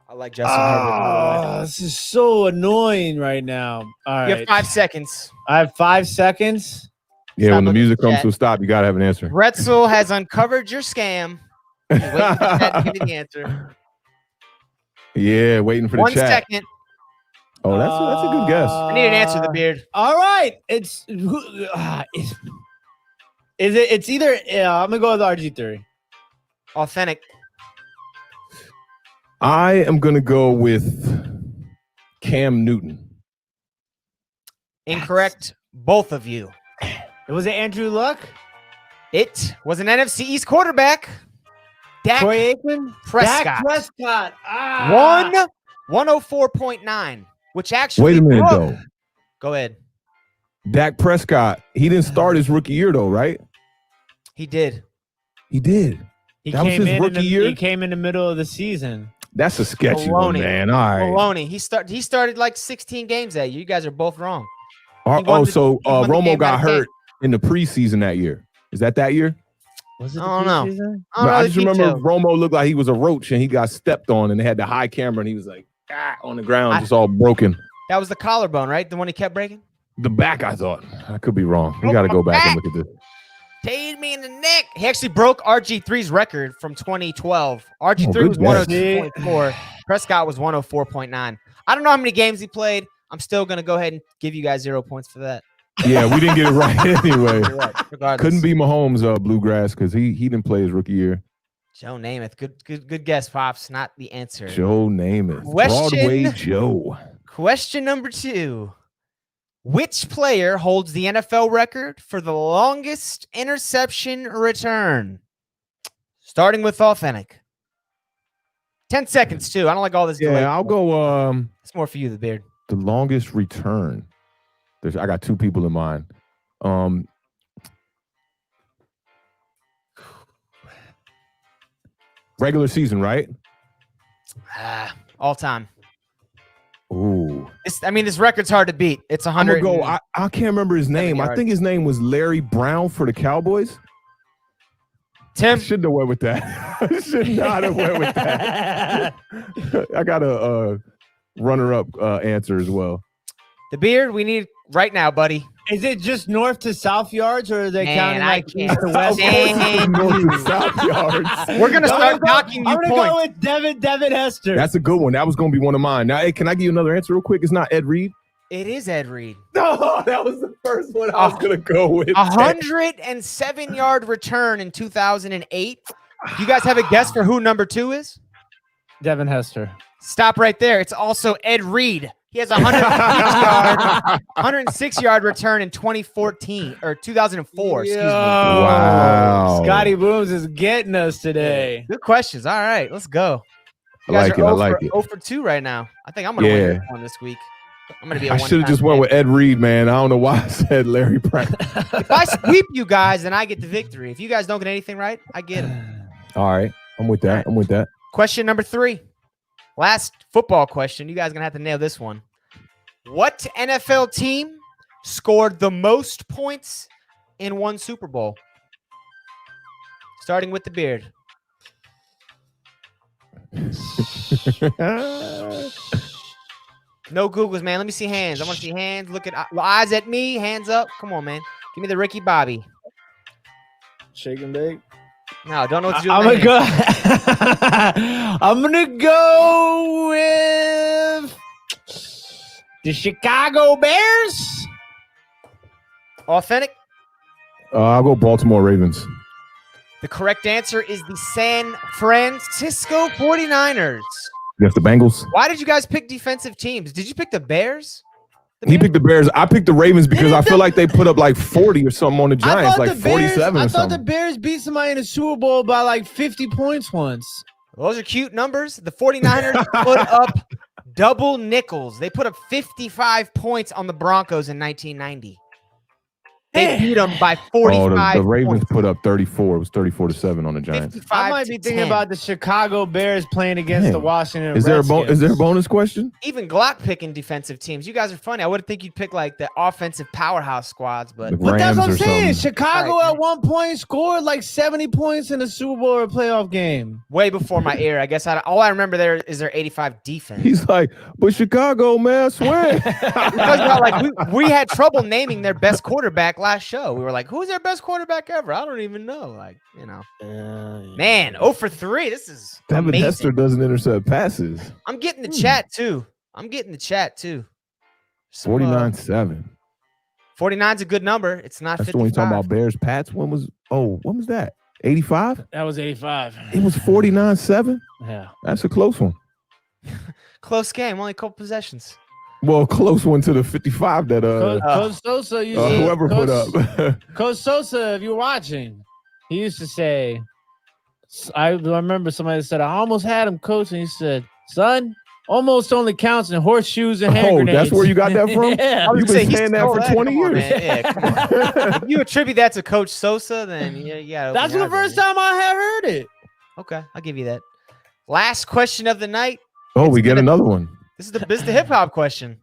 I like Justin Herbert. Oh, this is so annoying right now. All You right. have 5 seconds. I have 5 seconds. Yeah, Stop when the looking music at the comes chat. to a stop, you gotta have an answer. Retzel has uncovered your scam. He's waiting for the chat to give you the answer. Yeah, waiting for the 1 chat. second. Oh, that's a good guess. I need an answer, the Beard. All right. It's either I'm gonna go with RG3. Authentic. I am gonna go with Cam Newton. Incorrect, both of you. Was it Andrew Luck? It was an NFC East quarterback. Dak Troy Aikman? Prescott. Dak Prescott. Won 104.9, which actually Wait a minute, broke- though. Go ahead. Dak Prescott, he didn't start his rookie year, though, right? He did. He did. He That was came his in rookie year? He came in the middle of the season. That's a sketchy one, Baloney. man. All right. Maloney. He started like 16 games that year. You guys are both wrong. Oh, won the- so he won the Romo game got out of game. hurt in the preseason that year. Is that year? Was it I don't know. preseason? I don't know I the just remember details. Romo looked like he was a roach and he got stepped on and they had the high camera and he was like on the ground, just all broken. That was the collarbone, right? The one he kept breaking? The back, I thought. I could be wrong. We got to go back and look at this. Teed me in the neck. He actually broke RG3's record from 2012. RG3 Oh, was good guess. 102.4. Prescott was 104.9. I don't know how many games he played. I'm still gonna go ahead and give you guys 0 points for that. Yeah, we didn't get it right anyway. Regardless. Couldn't be Mahomes Bluegrass because he didn't play his rookie year. Joe Namath. Good guess, Pops. Not the answer. Joe Namath. Question- Broadway Joe. Question number 2. Which player holds the NFL record for the longest interception return? Starting with Awthentik. 10 seconds, too. I don't like all this. delay. Yeah, I'll go It's more for you, the beard. the longest return. I got 2 people in mind. Regular season, right? All time. Ooh. This record's hard to beat. It's 100. I'm gonna go. I can't remember his name. I yards. think his name was Larry Brown for the Cowboys. I Tim. shouldn't have went with that. I should not have went with that. I got a runner-up answer as well. The beard, we need right now, buddy. Is it just north to south yards, or are they Man, counting I like can't east to Of west? course it's north and south yards. We're going to I'm start gonna knocking you I'm gonna points. go with Devin Hester. That's a good one. That was going to be one of mine. Now, hey, can I give you another answer real quick? It's not Ed Reed. It is Ed Reed. No, that was the first one I was going to go with. 107-yard return in 2008. Do you guys have a guess for who number 2 is? Devin Hester. Stop right there. It's also Ed Reed. He has a 106-yard return in 2014 or 2004. Excuse me. Wow. Scotty Boomz is getting us today. Good questions. All right, let's go. You I guys like it. are I like it. 0 for 2 right now. I think I'm going to win this one this week. I'm going to be a I should have just went with Ed Reed, man. I don't know why I said Larry Brown. If I sweep you guys, then I get the victory. If you guys don't get anything right, I get them. All right. I'm with that. I'm with that. Question number 3. Last football question. You guys are going to have to nail this one. What NFL team scored the most points in one Super Bowl? Starting with the beard. No Googles, man. Let me see hands. I want to see hands. Look at eyes at me. Hands up. Come on, man. Give me the Ricky Bobby. Shake and bake. No, don't know what to do. I'm with gonna my go. hands. I'm gonna go with the Chicago Bears. Awthentik. I'll go Baltimore Ravens. The correct answer is the San Francisco 49ers. You have the Bengals. Why did you guys pick defensive teams? Did you pick the Bears? He picked the Bears. I picked the Ravens because I feel like they put up like 40 or something on the Giants, like 47 I or thought the something. Bears beat somebody in the Super Bowl by like 50 points once. Those are cute numbers. The 49ers put up double nickels. They put up 55 points on the Broncos in 1990. They beat them by 45 the Ravens points. put up 34. It was 34-7 on the Giants. 55 I might be to thinking 10. about the Chicago Bears playing against Man. the Washington Is there a Redskins. bonus question? Even Glock picking defensive teams. You guys are funny. I would think you'd pick like the offensive powerhouse squads, but The But that's what I'm Rams or saying. something. Chicago Right. at one point scored like 70 points in a Super Bowl or a playoff game. way before my era. I guess all I remember there is their 85 defense. He's like, but Chicago, man, I swear. Because we had trouble naming their best quarterback last show. We were like, who's their best quarterback ever? I don't even know. Like, man, 0 for 3. This is Devin amazing. Hester doesn't intercept passes. I'm getting the chat too. 49-7. 49's a good number. It's not That's 55. when we talking about Bears Pats. When was that? 85? That was 85. It was 49-7. Yeah. That's a close one. Close game, only a couple possessions. Well, close one to the 55 that Coach Sosa used to, whoever put up. Coach Sosa, if you're watching, he used to say, I remember somebody said, I almost had him, coach, and he said, son, almost only counts in horseshoes and hand grenades. That's where you got that from? Yeah. I was You've gonna been say, he saying that stole for 20 Come on, years. man. Yeah, come on. If you attribute that to Coach Sosa, then yeah. That's the first time I have heard it. Okay, I'll give you that. Last question of the night. Oh, we get another one. This is the hip hop question.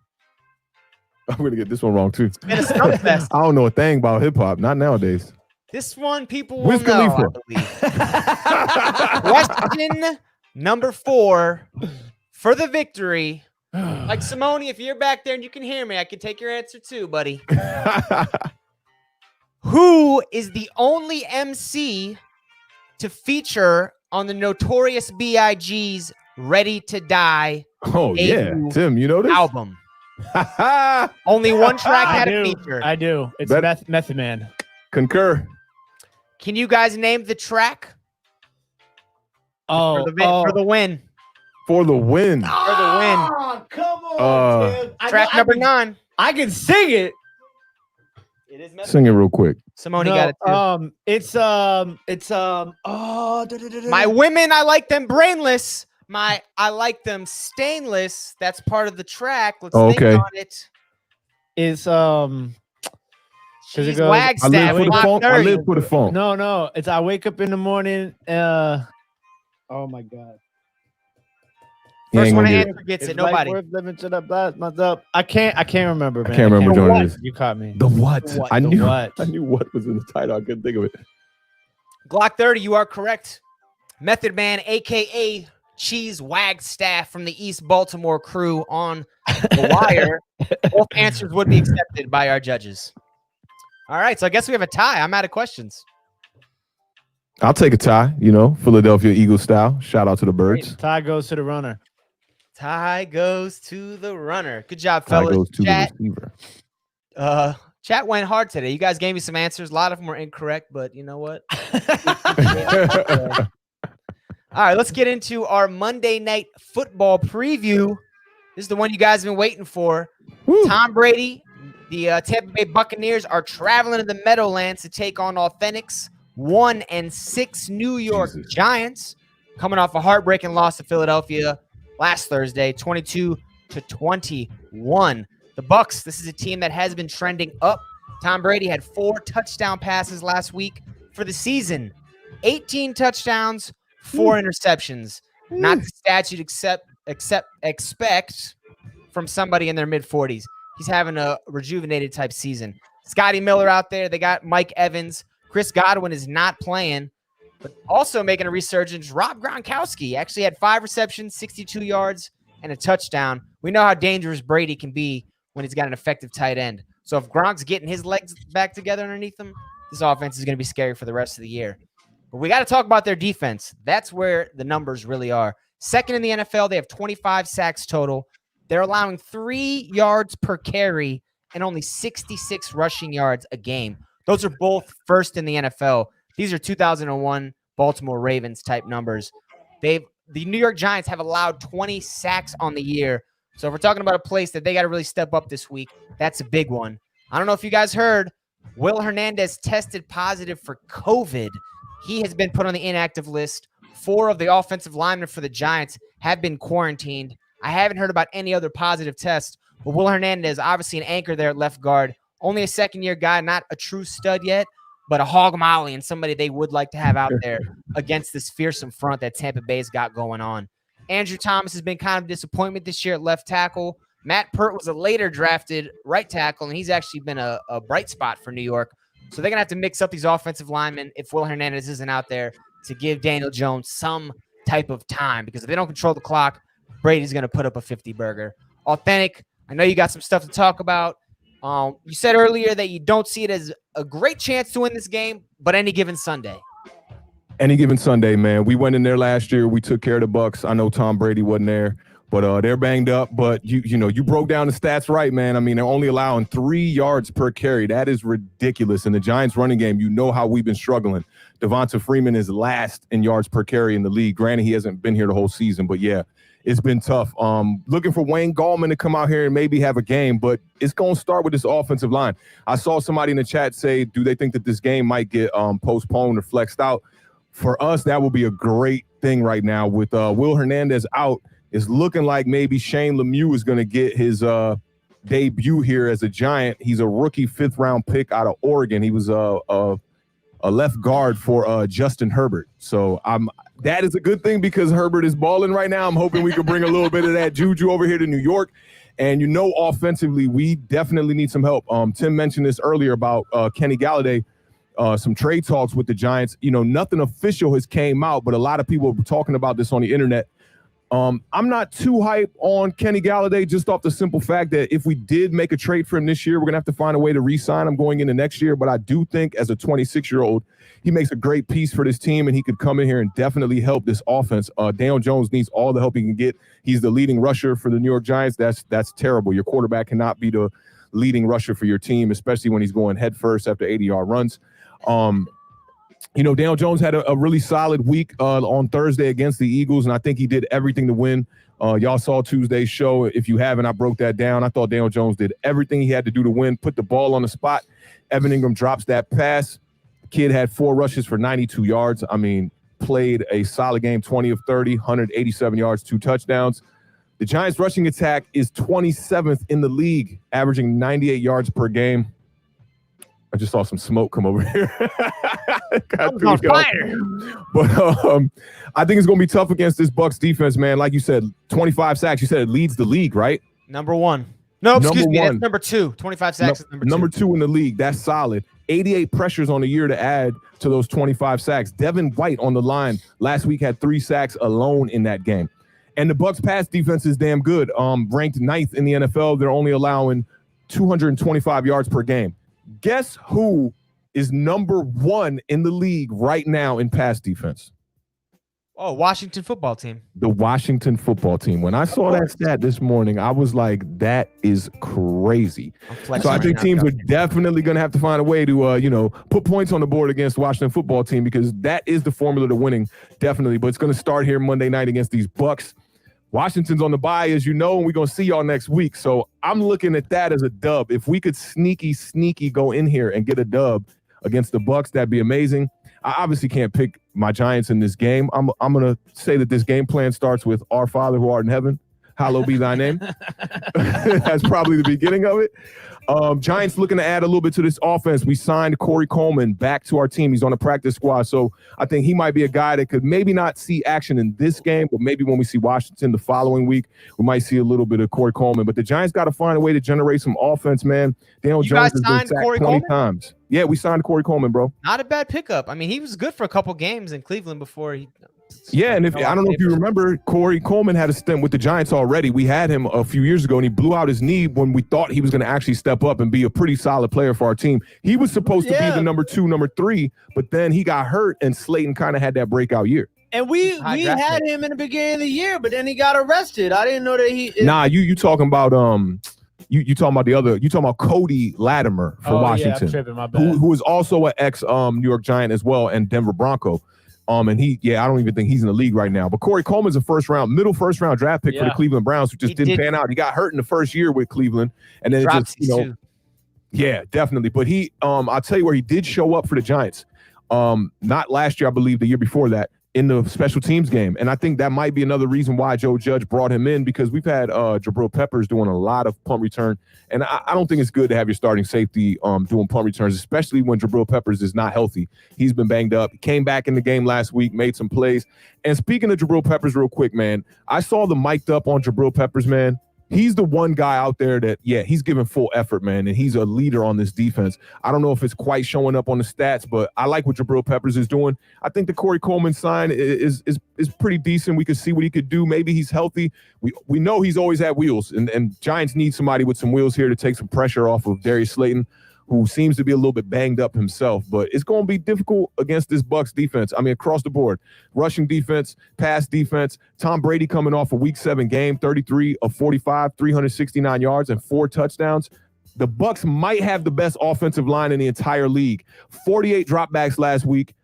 I'm going to get this one wrong, too. Been a stump fest. I don't know a thing about hip-hop. Not nowadays. This one people will Wiz know, Khalifa. I believe. Question number 4 for the victory. Like Simone, if you're back there and you can hear me, I can take your answer too, buddy. Who is the only MC to feature on the Notorious B.I.G.'s Ready to Die Oh, yeah. Debut Tim, you know this? album? Only one track I had do. a feature. I do. It's Method Man. Concur. Can you guys name the track Oh, for the win? For the win. For the win. Oh, come on, dude. Track number 9. I can sing it. It is Method Sing it real quick. Simone got it too. It's My women, I like them brainless. I like them stainless. That's part of the track. Let's think on it. Is She's it goes, Wagstaff. I live for the phone. No, it's I wake up in the morning. Oh my god. First one to answer gets it. Nobody. I can't remember, man. I can't remember doing this. You caught me. The what? I knew what was in the title. I couldn't think of it. Glock 30, you are correct. Method Man, aka Cheese Wagstaff from the East Baltimore crew on the wire. Both answers would be accepted by our judges. All right, so I guess we have a tie. I'm out of questions. I'll take a tie, Philadelphia Eagles style. Shout out to the Birds. Tie goes to the runner. Tie goes to the runner. Good job, Tie fellas. goes to Chat. the receiver. Chat went hard today. You guys gave me some answers. A lot of them were incorrect, but you know what? All right, let's get into our Monday Night Football preview. This is the one you guys have been waiting for. Woo. Tom Brady, the Tampa Bay Buccaneers are traveling to the Meadowlands to take on Awthentik's 1-6 New York Giants, coming off a heartbreaking loss to Philadelphia last Thursday, 22-21. The Bucs, this is a team that has been trending up. Tom Brady had 4 touchdown passes last week for the season. 18 touchdowns, 4 interceptions. Not the stats you'd expect from somebody in their mid-40s. He's having a rejuvenated type season. Scotty Miller out there. They got Mike Evans. Chris Godwin is not playing, but also making a resurgence. Rob Gronkowski actually had 5 receptions, 62 yards, and a touchdown. We know how dangerous Brady can be when he's got an effective tight end. So if Gronk's getting his legs back together underneath him, this offense is going to be scary for the rest of the year. But we got to talk about their defense. That's where the numbers really are. Second in the NFL, they have 25 sacks total. They're allowing 3 yards per carry and only 66 rushing yards a game. Those are both first in the NFL. These are 2001 Baltimore Ravens type numbers. The New York Giants have allowed 20 sacks on the year. So if we're talking about a place that they got to really step up this week, that's a big one. I don't know if you guys heard, Will Hernandez tested positive for COVID. He has been put on the inactive list. 4 of the offensive linemen for the Giants have been quarantined. I haven't heard about any other positive tests, but Will Hernandez, obviously an anchor there at left guard. Only a second-year guy, not a true stud yet, but a hog molly and somebody they would like to have out there against this fearsome front that Tampa Bay's got going on. Andrew Thomas has been kind of a disappointment this year at left tackle. Matt Pert was a later drafted right tackle, and he's actually been a bright spot for New York. So they're going to have to mix up these offensive linemen if Will Hernandez isn't out there to give Daniel Jones some type of time, because if they don't control the clock, Brady's going to put up a 50-burger. Awthentik, I know you got some stuff to talk about. You said earlier that you don't see it as a great chance to win this game, but any given Sunday. Any given Sunday, man. We went in there last year. We took care of the Bucs. I know Tom Brady wasn't there, but they're banged up. But you broke down the stats right, man. I mean, they're only allowing 3 yards per carry. That is ridiculous. In the Giants running game, you know how we've been struggling. Devonta Freeman is last in yards per carry in the league. Granted, he hasn't been here the whole season, but yeah, it's been tough. Looking for Wayne Gallman to come out here and maybe have a game, but it's going to start with this offensive line. I saw somebody in the chat say, do they think that this game might get postponed or flexed out? For us, that will be a great thing right now. With Will Hernandez out, it's looking like maybe Shane Lemieux is going to get his debut here as a Giant. He's a rookie 5th-round pick out of Oregon. He was a left guard for Justin Herbert. So that is a good thing because Herbert is balling right now. I'm hoping we can bring a little bit of that juju over here to New York. And offensively, we definitely need some help. Tim mentioned this earlier about Kenny Galladay. Some trade talks with the Giants. Nothing official has came out, but a lot of people were talking about this on the internet. I'm not too hype on Kenny Galladay just off the simple fact that if we did make a trade for him this year, we're going to have to find a way to re-sign him going into next year. But I do think as a 26-year-old, he makes a great piece for this team, and he could come in here and definitely help this offense. Daniel Jones needs all the help he can get. He's the leading rusher for the New York Giants. That's terrible. Your quarterback cannot be the leading rusher for your team, especially when he's going head first after 80-yard runs. Daniel Jones had a really solid week on Thursday against the Eagles, and I think he did everything to win. Y'all saw Tuesday's show. If you haven't, I broke that down. I thought Daniel Jones did everything he had to do to win, put the ball on the spot. Evan Ingram drops that pass. The kid had 4 rushes for 92 yards. I mean, played a solid game, 20 of 30, 187 yards, 2 touchdowns. The Giants' rushing attack is 27th in the league, averaging 98 yards per game. I just saw some smoke come over here. I'm on fire. But I think it's going to be tough against this Bucs defense, man. Like you said, 25 sacks. You said it leads the league, right? Number 1. No, excuse me. That's number 2. 25 sacks is number 2. Number 2 in the league. That's solid. 88 pressures on the year to add to those 25 sacks. Devin White on the line last week had 3 sacks alone in that game. And the Bucs pass defense is damn good. Ranked 9th in the NFL. They're only allowing 225 yards per game. Guess who is number 1 in the league right now in pass defense? Oh, Washington football team. The Washington football team. When I saw that stat this morning, I was like, that is crazy. So I think teams are definitely going to have to find a way to, put points on the board against the Washington football team, because that is the formula to winning, definitely. But it's going to start here Monday night against these Bucs. Washington's on the bye, as you know, and we're going to see y'all next week. So I'm looking at that as a dub. If we could sneaky go in here and get a dub against the Bucs, that'd be amazing. I obviously can't pick my Giants in this game. I'm going to say that this game plan starts with Our Father who art in heaven, hallowed be thy name. That's probably the beginning of it. Giants looking to add a little bit to this offense. We signed Corey Coleman back to our team. He's on the practice squad, so I think he might be a guy that could maybe not see action in this game, but maybe when we see Washington the following week, we might see a little bit of Corey Coleman. But the Giants got to find a way to generate some offense, man. Daniel Jones has been sacked 20 times. Yeah, we signed Corey Coleman, bro. Not a bad pickup. I mean, he was good for a couple games in Cleveland before he. Yeah, and I don't know if you remember, Corey Coleman had a stint with the Giants already. We had him a few years ago, and he blew out his knee when we thought he was going to actually step up and be a pretty solid player for our team. He was supposed to be the number 2, number 3, but then he got hurt, and Slayton kind of had that breakout year. And we had him in the beginning of the year, but then he got arrested. I didn't know that he. Nah, you talking about You talking about you talking about Cody Latimer for Washington, yeah, I'm tripping, my bad. who is also an ex New York Giant as well, and Denver Bronco. And I don't even think he's in the league right now. But Corey Coleman's a middle first round draft pick for the Cleveland Browns, who just didn't pan out. He got hurt in the first year with Cleveland, and then yeah, definitely. But he, I'll tell you where he did show up for the Giants. Not last year, I believe, the year before that, in the special teams game. And I think that might be another reason why Joe Judge brought him in, because we've had Jabril Peppers doing a lot of punt return. And I don't think it's good to have your starting safety doing punt returns, especially when Jabril Peppers is not healthy. He's been banged up. He came back in the game last week, made some plays. And speaking of Jabril Peppers real quick, man, I saw the mic'd up on Jabril Peppers, man. He's the one guy out there that, he's giving full effort, man, and he's a leader on this defense. I don't know if it's quite showing up on the stats, but I like what Jabril Peppers is doing. I think the Corey Coleman sign is pretty decent. We could see what he could do. Maybe he's healthy. We know he's always had wheels, and Giants need somebody with some wheels here to take some pressure off of Darius Slayton, who seems to be a little bit banged up himself. But it's going to be difficult against this Bucs defense. I mean, across the board. Rushing defense, pass defense. Tom Brady coming off a Week 7 game, 33 of 45, 369 yards, and 4 touchdowns. The Bucs might have the best offensive line in the entire league. 48 dropbacks last week.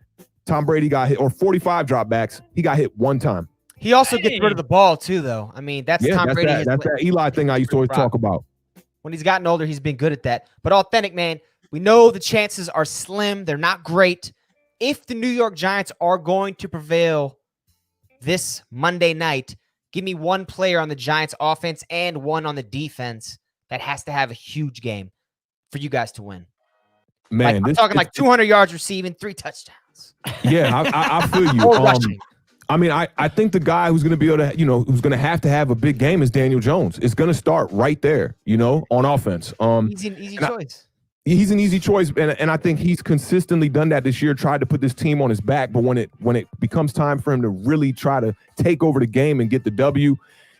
Tom Brady got hit, or 45 dropbacks. He got hit 1 time. He also gets rid of the ball, too, though. I mean, that's Tom Brady. That's that Eli thing I used to always talk about. When he's gotten older, he's been good at that. But Awthentik, man, we know the chances are slim. They're not great. If the New York Giants are going to prevail this Monday night, give me one player on the Giants offense and one on the defense that has to have a huge game for you guys to win. Man, I'm talking 200 yards receiving, 3 touchdowns. Yeah, I feel you. I mean, I think the guy who's going to be able to, who's going to have a big game is Daniel Jones. It's going to start right there, on offense. Easy choice. He's an easy choice, and I think he's consistently done that this year, tried to put this team on his back. But when it becomes time for him to really try to take over the game and get the W,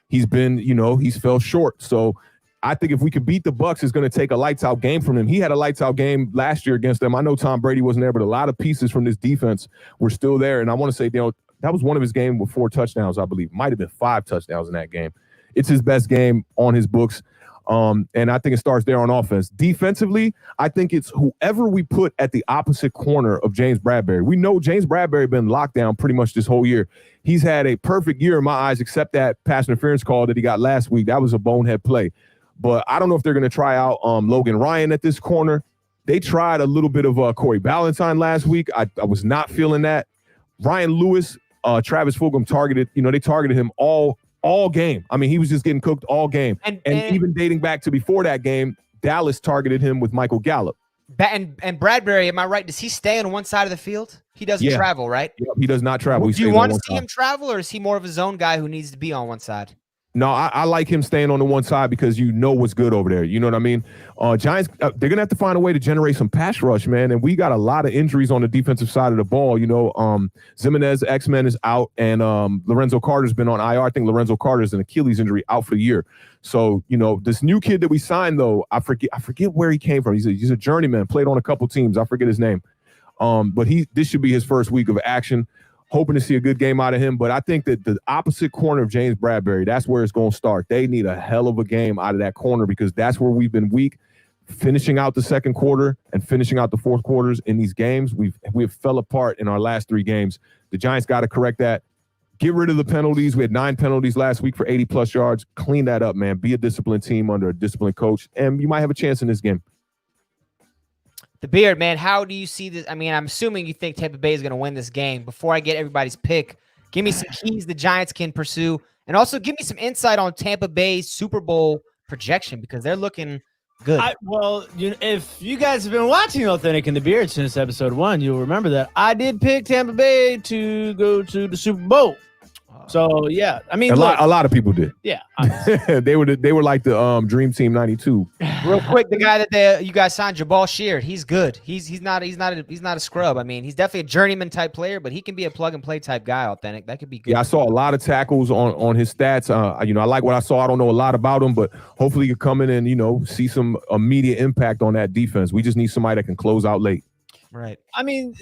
he's been, he's fell short. So I think if we could beat the Bucs, it's going to take a lights-out game from him. He had a lights-out game last year against them. I know Tom Brady wasn't there, but a lot of pieces from this defense were still there. And I want to say, that was one of his games with 4 touchdowns, I believe. Might have been 5 touchdowns in that game. It's his best game on his books. And I think it starts there on offense. Defensively, I think it's whoever we put at the opposite corner of James Bradberry. We know James Bradberry been locked down pretty much this whole year. He's had a perfect year in my eyes, except that pass interference call that he got last week. That was a bonehead play. But I don't know if they're going to try out Logan Ryan at this corner. They tried a little bit of Corey Ballantyne last week. I was not feeling that. Ryan Lewis, Travis Fulgham targeted. They targeted him all game. I mean, he was just getting cooked all game. And even dating back to before that game, Dallas targeted him with Michael Gallup. And Bradberry, am I right? Does he stay on one side of the field? He doesn't travel, right? Yep, he does not travel. Do you want to see him travel, or is he more of a zone guy who needs to be on one side? No, I like him staying on the one side because what's good over there. You know what I mean? Giants, they're going to have to find a way to generate some pass rush, man. And we got a lot of injuries on the defensive side of the ball. Zimenez, X-Men is out, and Lorenzo Carter's been on IR. I think Lorenzo Carter's an Achilles injury out for the year. So, this new kid that we signed, though, I forget where he came from. He's a journeyman, played on a couple teams. I forget his name. But this should be his first week of action. Hoping to see a good game out of him, but I think that the opposite corner of James Bradberry, that's where it's going to start. They need a hell of a game out of that corner because that's where we've been weak. Finishing out the second quarter and finishing out the fourth quarters in these games, we've fell apart in our last 3 games. The Giants got to correct that. Get rid of the penalties. We had 9 penalties last week for 80-plus yards. Clean that up, man. Be a disciplined team under a disciplined coach, and you might have a chance in this game. The Beard, man, how do you see this? I mean, I'm assuming you think Tampa Bay is going to win this game. Before I get everybody's pick, give me some keys the Giants can pursue, and also give me some insight on Tampa Bay's Super Bowl projection because they're looking good. If you guys have been watching Awthentik and the Beard since episode 1, you'll remember that I did pick Tampa Bay to go to the Super Bowl. So yeah, I mean, a lot of people did. Yeah, they were like the Dream Team '92. Real quick, the guy that you guys signed, Jabal Sheard, he's good. He's not a scrub. I mean, he's definitely a journeyman type player, but he can be a plug and play type guy. Authentic, that could be good. Yeah, I saw a lot of tackles on his stats. I like what I saw. I don't know a lot about him, but hopefully you come in and see some immediate impact on that defense. We just need somebody that can close out late. Right. I mean,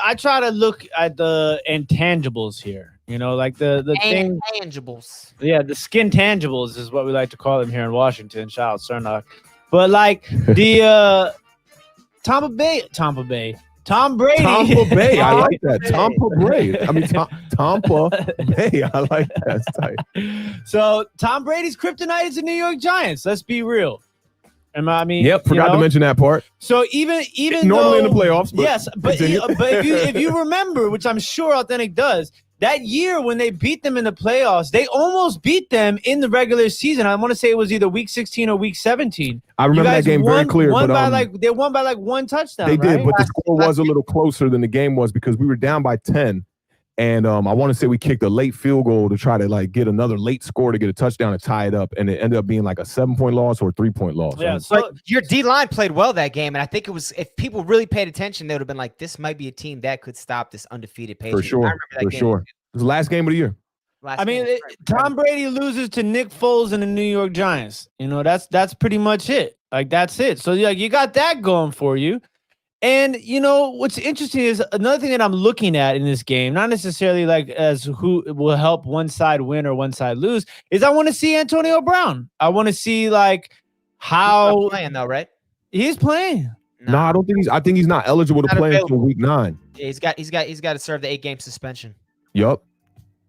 I try to look at the intangibles here. Like the intangibles. Yeah, the skin tangibles is what we like to call them here in Washington. Shout out Cernock. But like the Tampa Bay. Tom Brady. Tampa Bay. I like that. Tampa Bay. I mean, Tampa Bay. I like that. That's tight. So Tom Brady's kryptonite is the New York Giants. Let's be real. Forgot to mention that part. So even normally in the playoffs, but yes, but if you remember, which I'm sure Awthentik does, that year when they beat them in the playoffs, they almost beat them in the regular season. I want to say it was either week 16 or week 17. I remember that game very clear. They won by 1 touchdown. They did, right? but the score was a little closer than the game was because we were down by 10. And I want to say we kicked a late field goal to try to get another late score to get a touchdown to tie it up, and it ended up being like a 7-point loss or a 3-point loss. Yeah, but your D-line played well that game, and I think it was if people really paid attention, they would have been like, "This might be a team that could stop this undefeated Patriots." For sure. It was the last game of the year. Tom Brady loses to Nick Foles and the New York Giants. That's pretty much it. That's it. So you got that going for you. And, what's interesting is another thing that I'm looking at in this game, not necessarily as who will help one side win or one side lose, is I want to see Antonio Brown. I want to see how he's playing though, right? He's playing. No, I don't think I think he's not eligible to play until week 9. Yeah, he's got to serve the 8-game suspension. Yup.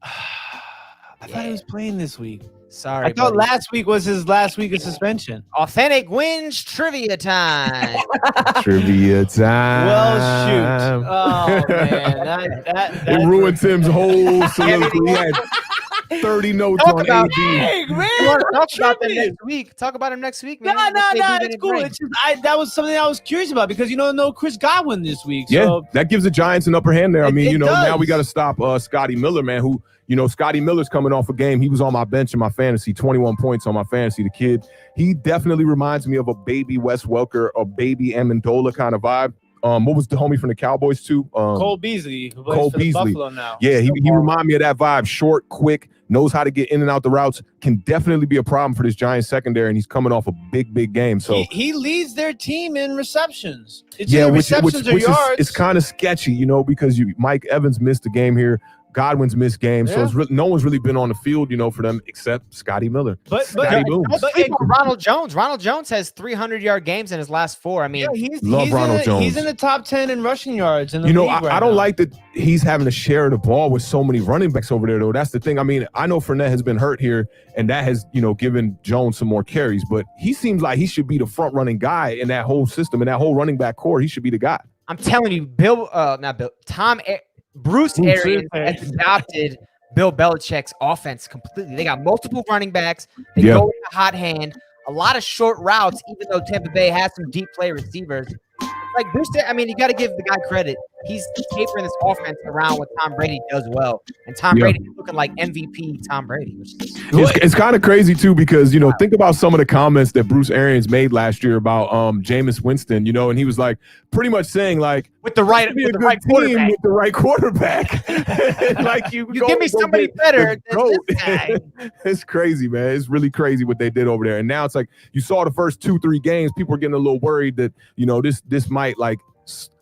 I thought he was playing this week. Sorry, I thought last week was his last week of suspension. Awthentik wins trivia time. Trivia time. Well, shoot. Oh man, that it ruined Tim's whole soliloquy. 30 notes Talk on about- AD. Dang, man. You want to talk about that tripping. next week? Talk about him next week, man. No, What they do it's didn't cool. bring. It's just, that was something I was curious about because no Chris Godwin this week. Yeah, So that gives the Giants an upper hand there. I mean, it now does. we got to stop Scotty Miller, man, who, Scotty Miller's coming off a game. He was on my bench in my fantasy, 21 points on my fantasy. The kid, he definitely reminds me of a baby Wes Welker, a baby Amendola kind of vibe. What was the homie from the Cowboys too? Cole Beasley, who plays Cole for the Beasley. Buffalo now. Yeah, he reminded me of that vibe. Short, quick, knows how to get in and out the routes. Can definitely be a problem for this Giants secondary, and he's coming off a big game. So he leads their team in receptions. It's yeah, either which receptions or is yards. it's kind of sketchy, because Mike Evans missed a game here. Godwin's missed games, so Yeah. no one's really been on the field, for them except Scotty Miller. But Scotty Boomz. Don't sleep on Ronald Jones. Ronald Jones has 300-yard games in his last 4. I mean, yeah, Love Ronald Jones. He's in the top 10 in rushing yards. In the league I right don't now. like that he's having to share the ball with so many running backs over there, though. That's the thing. I mean, I know Fournette has been hurt here, and that has, given Jones some more carries, but he seems like he should be the front running guy in that whole system, in that whole running back core. He should be the guy. I'm telling you, Bruce Arians has adopted Bill Belichick's offense completely. They got multiple running backs. They go in a hot hand, a lot of short routes, even though Tampa Bay has some deep play receivers. Like Bruce, I mean, you got to give the guy credit. He's tapering this offense around what Tom Brady does well. And Tom Brady is looking like MVP Tom Brady. Which is it's kind of crazy, too, because, think about some of the comments that Bruce Arians made last year about Jameis Winston, and he was like pretty much saying like, with the right quarterback. With the right quarterback. Like you give me somebody better than this guy. It's crazy, man. It's really crazy what they did over there. And now it's like you saw the first 2-3 games. People are getting a little worried that, this might like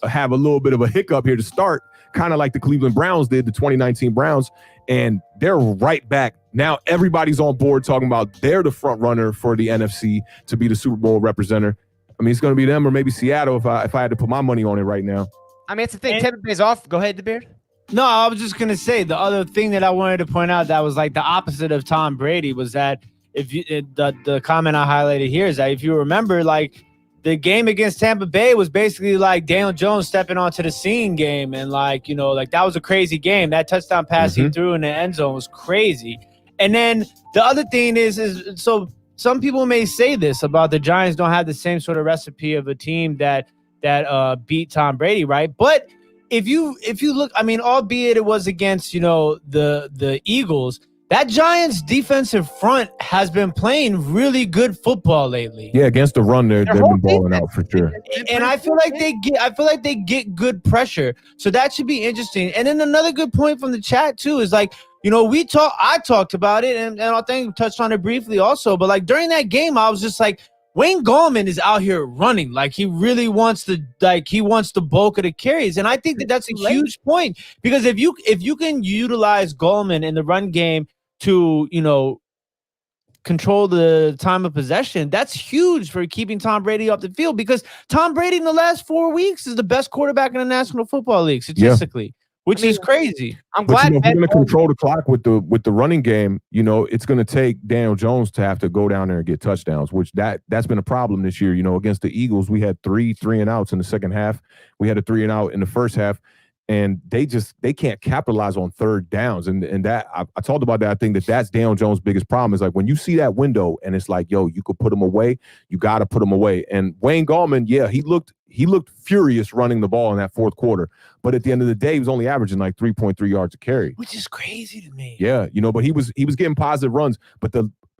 have a little bit of a hiccup here to start, kind of like the Cleveland Browns did, the 2019 Browns. And they're right back. Now everybody's on board talking about they're the front runner for the NFC to be the Super Bowl representative. I mean, it's going to be them or maybe Seattle if I had to put my money on it right now. I mean, it's the thing. Tampa Bay's off. Go ahead, DeBeard. No, I was just gonna say the other thing that I wanted to point out that was like the opposite of Tom Brady was that the comment I highlighted here is that if you remember, like the game against Tampa Bay was basically like Daniel Jones stepping onto the scene game, and like that was a crazy game. That touchdown pass he threw in the end zone was crazy. And then the other thing is so some people may say this about the Giants don't have the same sort of recipe of a team that beat Tom Brady, right? But if you look, I mean, albeit it was against the Eagles, that Giants defensive front has been playing really good football lately. Yeah, against the run, they've been balling out for sure. And I feel like they get good pressure, so that should be interesting. And then another good point from the chat too is like I talked about it, and I think we touched on it briefly also. But like during that game, I was just like, Wayne Gallman is out here running. Like he really wants the bulk of the carries. And I think that's a huge point because if you can utilize Gallman in the run game to, control the time of possession, that's huge for keeping Tom Brady up the field because Tom Brady in the last 4 weeks is the best quarterback in the National Football League statistically. Which is crazy. I'm glad if you're going to control the clock with the running game, it's going to take Daniel Jones to have to go down there and get touchdowns, which that's been a problem this year. Against the Eagles, we had three and outs in the second half. We had a 3 and out in the first half, and they can't capitalize on third downs. And that I talked about that. I think that's Daniel Jones' biggest problem is like when you see that window and it's like, yo, you could put him away, you got to put him away. And Wayne Gallman, yeah, he looked furious running the ball in that fourth quarter. But at the end of the day, he was only averaging like 3.3 yards a carry. Which is crazy to me. Yeah, but he was getting positive runs. But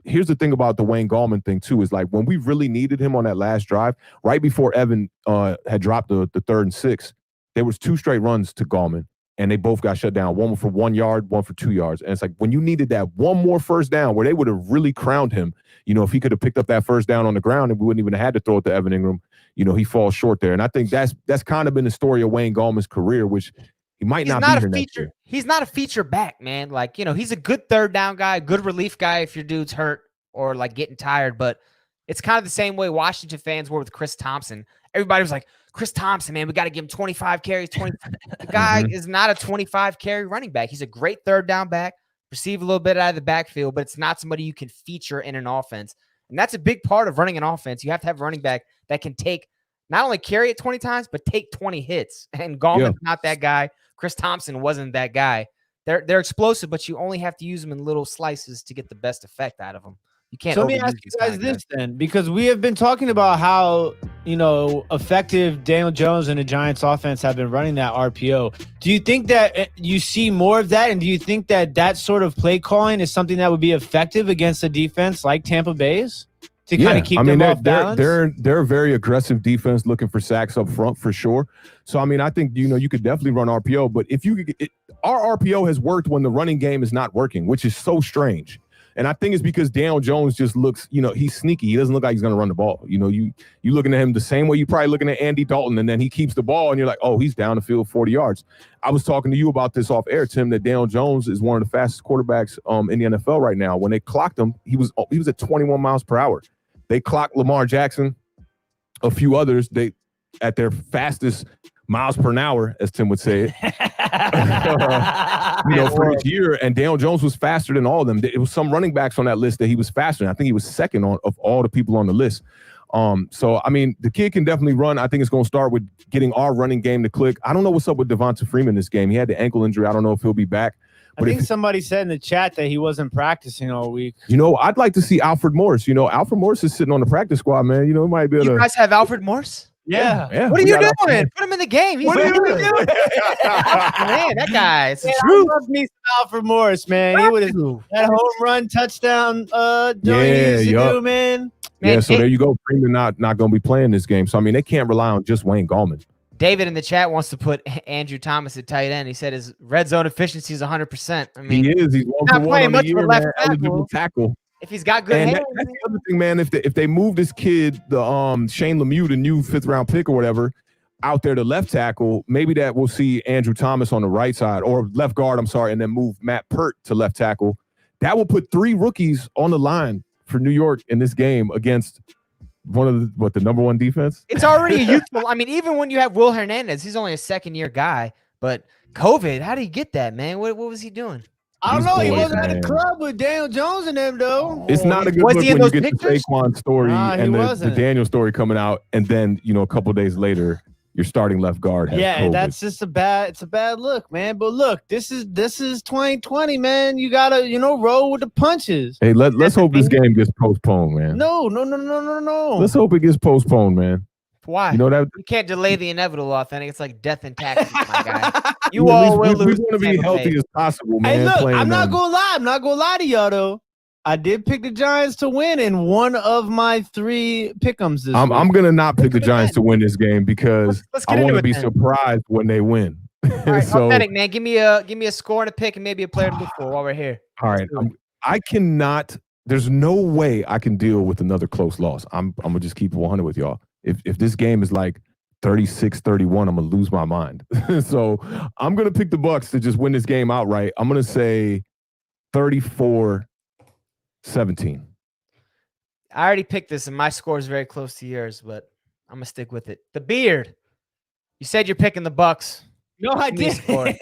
here's the thing about the Wayne Gallman thing too, is like when we really needed him on that last drive, right before Evan had dropped the 3rd and 6, there was 2 straight runs to Gallman. And they both got shut down. One for 1 yard, one for 2 yards. And it's like when you needed that one more first down where they would have really crowned him, if he could have picked up that first down on the ground and we wouldn't even have had to throw it to Evan Ingram, he falls short there. And I think that's kind of been the story of Wayne Gallman's career, which he might not be here next year. He's not a feature back, man. Like, he's a good third down guy, good relief guy if your dude's hurt or like getting tired. But it's kind of the same way Washington fans were with Chris Thompson. Everybody was like, Chris Thompson, man, we got to give him 25 carries. The guy is not a 25 carry running back. He's a great third down back, receive a little bit out of the backfield, but it's not somebody you can feature in an offense. And that's a big part of running an offense. You have to have a running back that can not only carry it 20 times, but take 20 hits. And Gallman's not that guy. Chris Thompson wasn't that guy. They're explosive, but you only have to use them in little slices to get the best effect out of them. You can't. So let me ask you guys this then, because we have been talking about how, effective Daniel Jones and the Giants offense have been running that RPO. Do you think that you see more of that? And do you think that sort of play calling is something that would be effective against a defense like Tampa Bay's to kind of keep them off balance? They're a very aggressive defense looking for sacks up front for sure. So, I think, you could definitely run RPO, but if you could, our RPO has worked when the running game is not working, which is so strange. And I think it's because Daniel Jones just looks, he's sneaky. He doesn't look like he's going to run the ball. You looking at him the same way you probably looking at Andy Dalton, and then he keeps the ball, and you're like, oh, he's down the field 40 yards. I was talking to you about this off air, Tim, that Daniel Jones is one of the fastest quarterbacks in the NFL right now. When they clocked him, he was at 21 miles per hour. They clocked Lamar Jackson, a few others, at their fastest miles per hour, as Tim would say it. For this year, and Daniel Jones was faster than all of them. It was some running backs on that list that he was faster than. I think he was second of all the people on the list. So the kid can definitely run. I think it's going to start with getting our running game to click. I don't know what's up with Devonta Freeman this game. He had the ankle injury. I don't know if he'll be back. But I think somebody said in the chat that he wasn't practicing all week. I'd like to see Alfred Morris. Alfred Morris is sitting on the practice squad, man. It might be able to. You guys have Alfred Morris? Yeah. What are you doing? Put him in the game. What are you doing? Man, that guy. It's the I truth. love me some Alfred Morris, man. He would have that home run touchdown he used to do, man. Yeah, so there you go. Freeman not going to be playing this game. So, they can't rely on just Wayne Gallman. David in the chat wants to put Andrew Thomas at tight end. He said his red zone efficiency is 100%. He is. He's 1 for 1 on the year, man. Eligible tackle. If he's got good hands. That's the other thing, man. If they move this kid, the Shane Lemieux, the new 5th round pick or whatever, out there to left tackle, maybe that we'll see Andrew Thomas on the right side or left guard, and then move Matt Pert to left tackle. That will put 3 rookies on the line for New York in this game against one of the number 1 defense. It's already a youthful. Even when you have Will Hernandez, he's only a second-year guy, but COVID, how did he get that, man? What was he doing? I don't know. He wasn't at the club with Daniel Jones and them, though. It's not a good look when you get the Saquon story and the Daniel story coming out, and then a couple of days later, your starting left guard has COVID. That's just a bad look, man. But look, this is 2020, man. You gotta roll with the punches. Hey, let's hope this game gets postponed, man. No. Let's hope it gets postponed, man. Why? You can't delay the inevitable, Authentic. It's like death and taxes, my guy. You all will lose. We want to be healthy as possible, man. Hey, look, I'm not gonna lie to y'all though. I did pick the Giants to win in one of my 3 pick'ems this week. I'm gonna not pick the Giants to win this game because I want to be surprised when they win. All right, Authentic, man. Give me a score and a pick and maybe a player to look for while we're here. All right, I cannot. There's no way I can deal with another close loss. I'm gonna just keep it 100 with y'all. If this game is like 36-31, I'm gonna lose my mind. So I'm gonna pick the Bucs to just win this game outright. I'm gonna say 34-17. I already picked this, and my score is very close to yours, but I'm gonna stick with it. The Beard. You said you're picking the Bucs. No, I did. Yeah.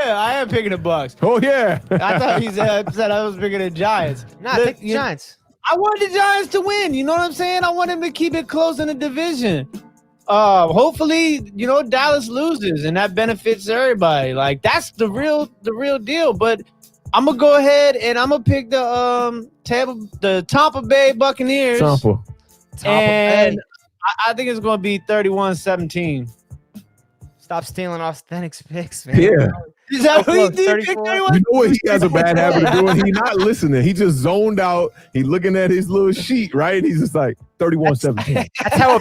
I am picking the Bucs. Oh yeah. I thought he said I was picking the Giants. Nah, pick the Giants. I want the Giants to win. You know what I'm saying? I want him to keep it close in the division. Hopefully, Dallas loses, and that benefits everybody. Like that's the real deal. But I'm gonna go ahead and I'm gonna pick the Tampa Bay Buccaneers. Tampa and I think it's gonna be 31-17. Stop stealing Authentic's picks, man. Yeah. Is that what he did? You know what he has a bad habit of doing? He's not listening. He just zoned out. He's looking at his little sheet, right? He's just like 31-17. That's how a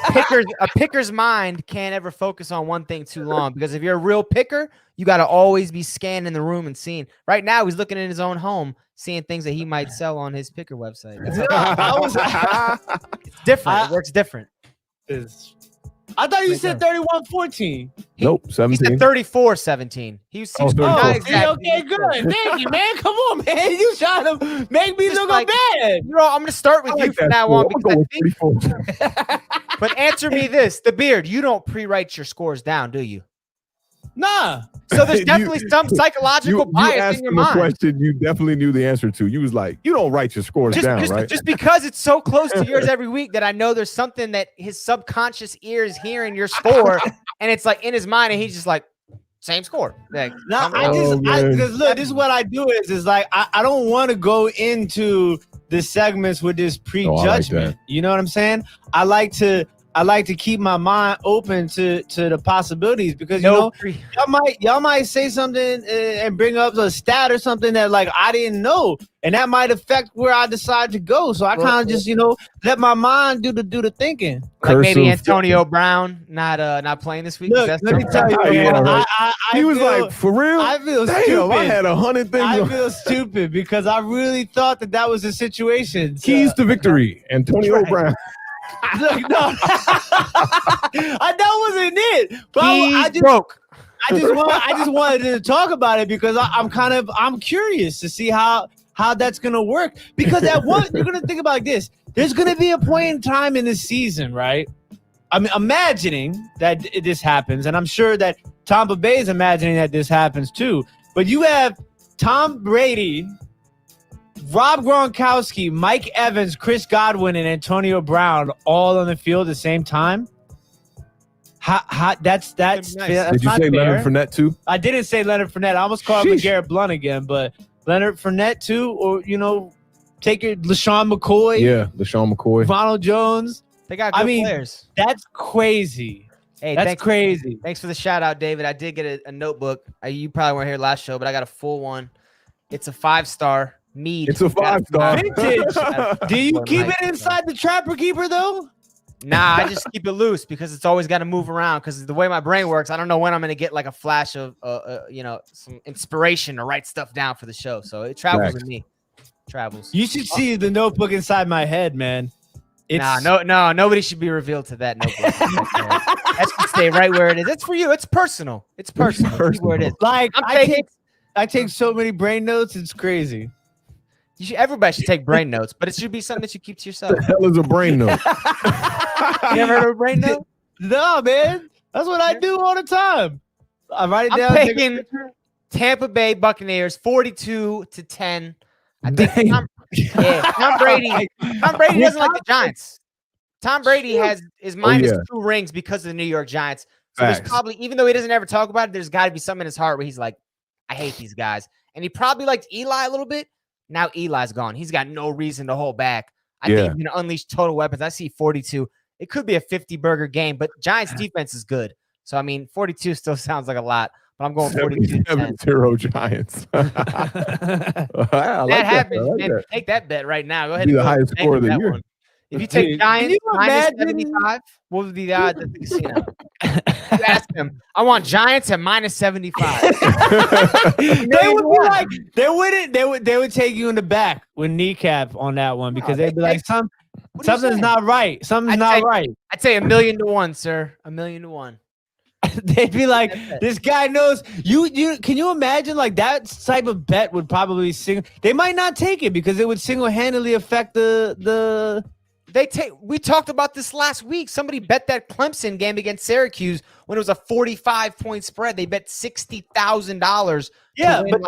picker's mind can't ever focus on one thing too long. Because if you're a real picker, you got to always be scanning the room and seeing. Right now, he's looking in his own home, seeing things that he might sell on his picker website. It's different. It works different. I thought you said 31-14. Nope, 17. He said 34-17. He was not exactly. Okay, good. Thank you, man. Come on, man. You trying to make me look bad. I'm going to start with you from now on. But answer me this. The Beard, you don't pre-write your scores down, do you? Nah. So there's definitely some psychological bias in your mind. You asked him a question you definitely knew the answer to. You was like, you don't write your scores down, right? Just because it's so close to yours every week that I know there's something that his subconscious ear is hearing your score, and it's like in his mind, and he's just like, same score. Like, No, Oh, because look, this is what I do is like I don't want to go into the segments with this prejudgment. You know what I'm saying? I like to keep my mind open to the possibilities because y'all might say something and bring up a stat or something that like I didn't know, and that might affect where I decide to go. So I kind of just let my mind do the thinking. Like maybe Antonio Brown not playing this week. Look, let me tell you, man, he was like, for real? I feel Damn, stupid. I had 100 things. I feel stupid because I really thought that was the situation. Keys to victory, Antonio Brown. Look, no, that wasn't it. But I just wanted to talk about it because I'm curious to see how that's gonna work. Because you're gonna think about this. There's gonna be a point in time in this season, right? I'm imagining that this happens, and I'm sure that Tampa Bay is imagining that this happens too. But you have Tom Brady, Rob Gronkowski, Mike Evans, Chris Godwin, and Antonio Brown all on the field at the same time. That's Did you not say fair. Leonard Fournette too? I didn't say Leonard Fournette. I almost called him Garrett Blunt again, but Leonard Fournette too, or take your LaShawn McCoy. Yeah, LaShawn McCoy. Ronald Jones. They got good players. That's crazy. Hey, that's crazy. Thanks for the shout out, David. I did get a notebook. You probably weren't here last show, but I got a full one. It's a 5-star. Mead. It's a 5-star. Vintage. Do you keep it inside the trapper keeper though? Nah, I just keep it loose because it's always got to move around. Because the way my brain works, I don't know when I'm going to get like a flash of, some inspiration to write stuff down for the show. So it travels with me. Travels. You should see the notebook inside my head, man. No, nobody should be revealed to that notebook. That should stay right where it is. It's for you. It's personal. It's personal. Where it is. Like I take so many brain notes. It's crazy. Everybody should take brain notes, but it should be something that you keep to yourself. What the hell is a brain note? You ever heard of a brain note? No, man. That's what I do all the time. I write it down. I'm taking Tampa Bay Buccaneers 42-10. I think Tom Brady. Tom Brady doesn't like the Giants. Tom Brady is minus 2 rings because of the New York Giants. So there's probably, even though he doesn't ever talk about it, there's got to be something in his heart where he's like, I hate these guys. And he probably liked Eli a little bit. Now Eli's gone. He's got no reason to hold back. I think he's going to unleash total weapons. I see 42. It could be a 50-burger game, but Giants defense is good. So, I mean, 42 still sounds like a lot, but I'm going 42-0 Giants. That happens. Man, take that bet right now. Go ahead. Be the highest score of the year. One. If you take Giants minus 75, what would be the odds at the casino? You ask them, I want Giants at minus 75. They would be like, they would take you in the back with kneecap on that one because they'd be like, something's not right. Something's not right. I'd say $1 million to 1, sir. $1 million to 1. They'd be like, this guy knows you. Can you imagine like that type of bet would probably they might not take it because it would single-handedly affect the. We talked about this last week. Somebody bet that Clemson game against Syracuse when it was a 45-point spread. They bet $60,000. Yeah, but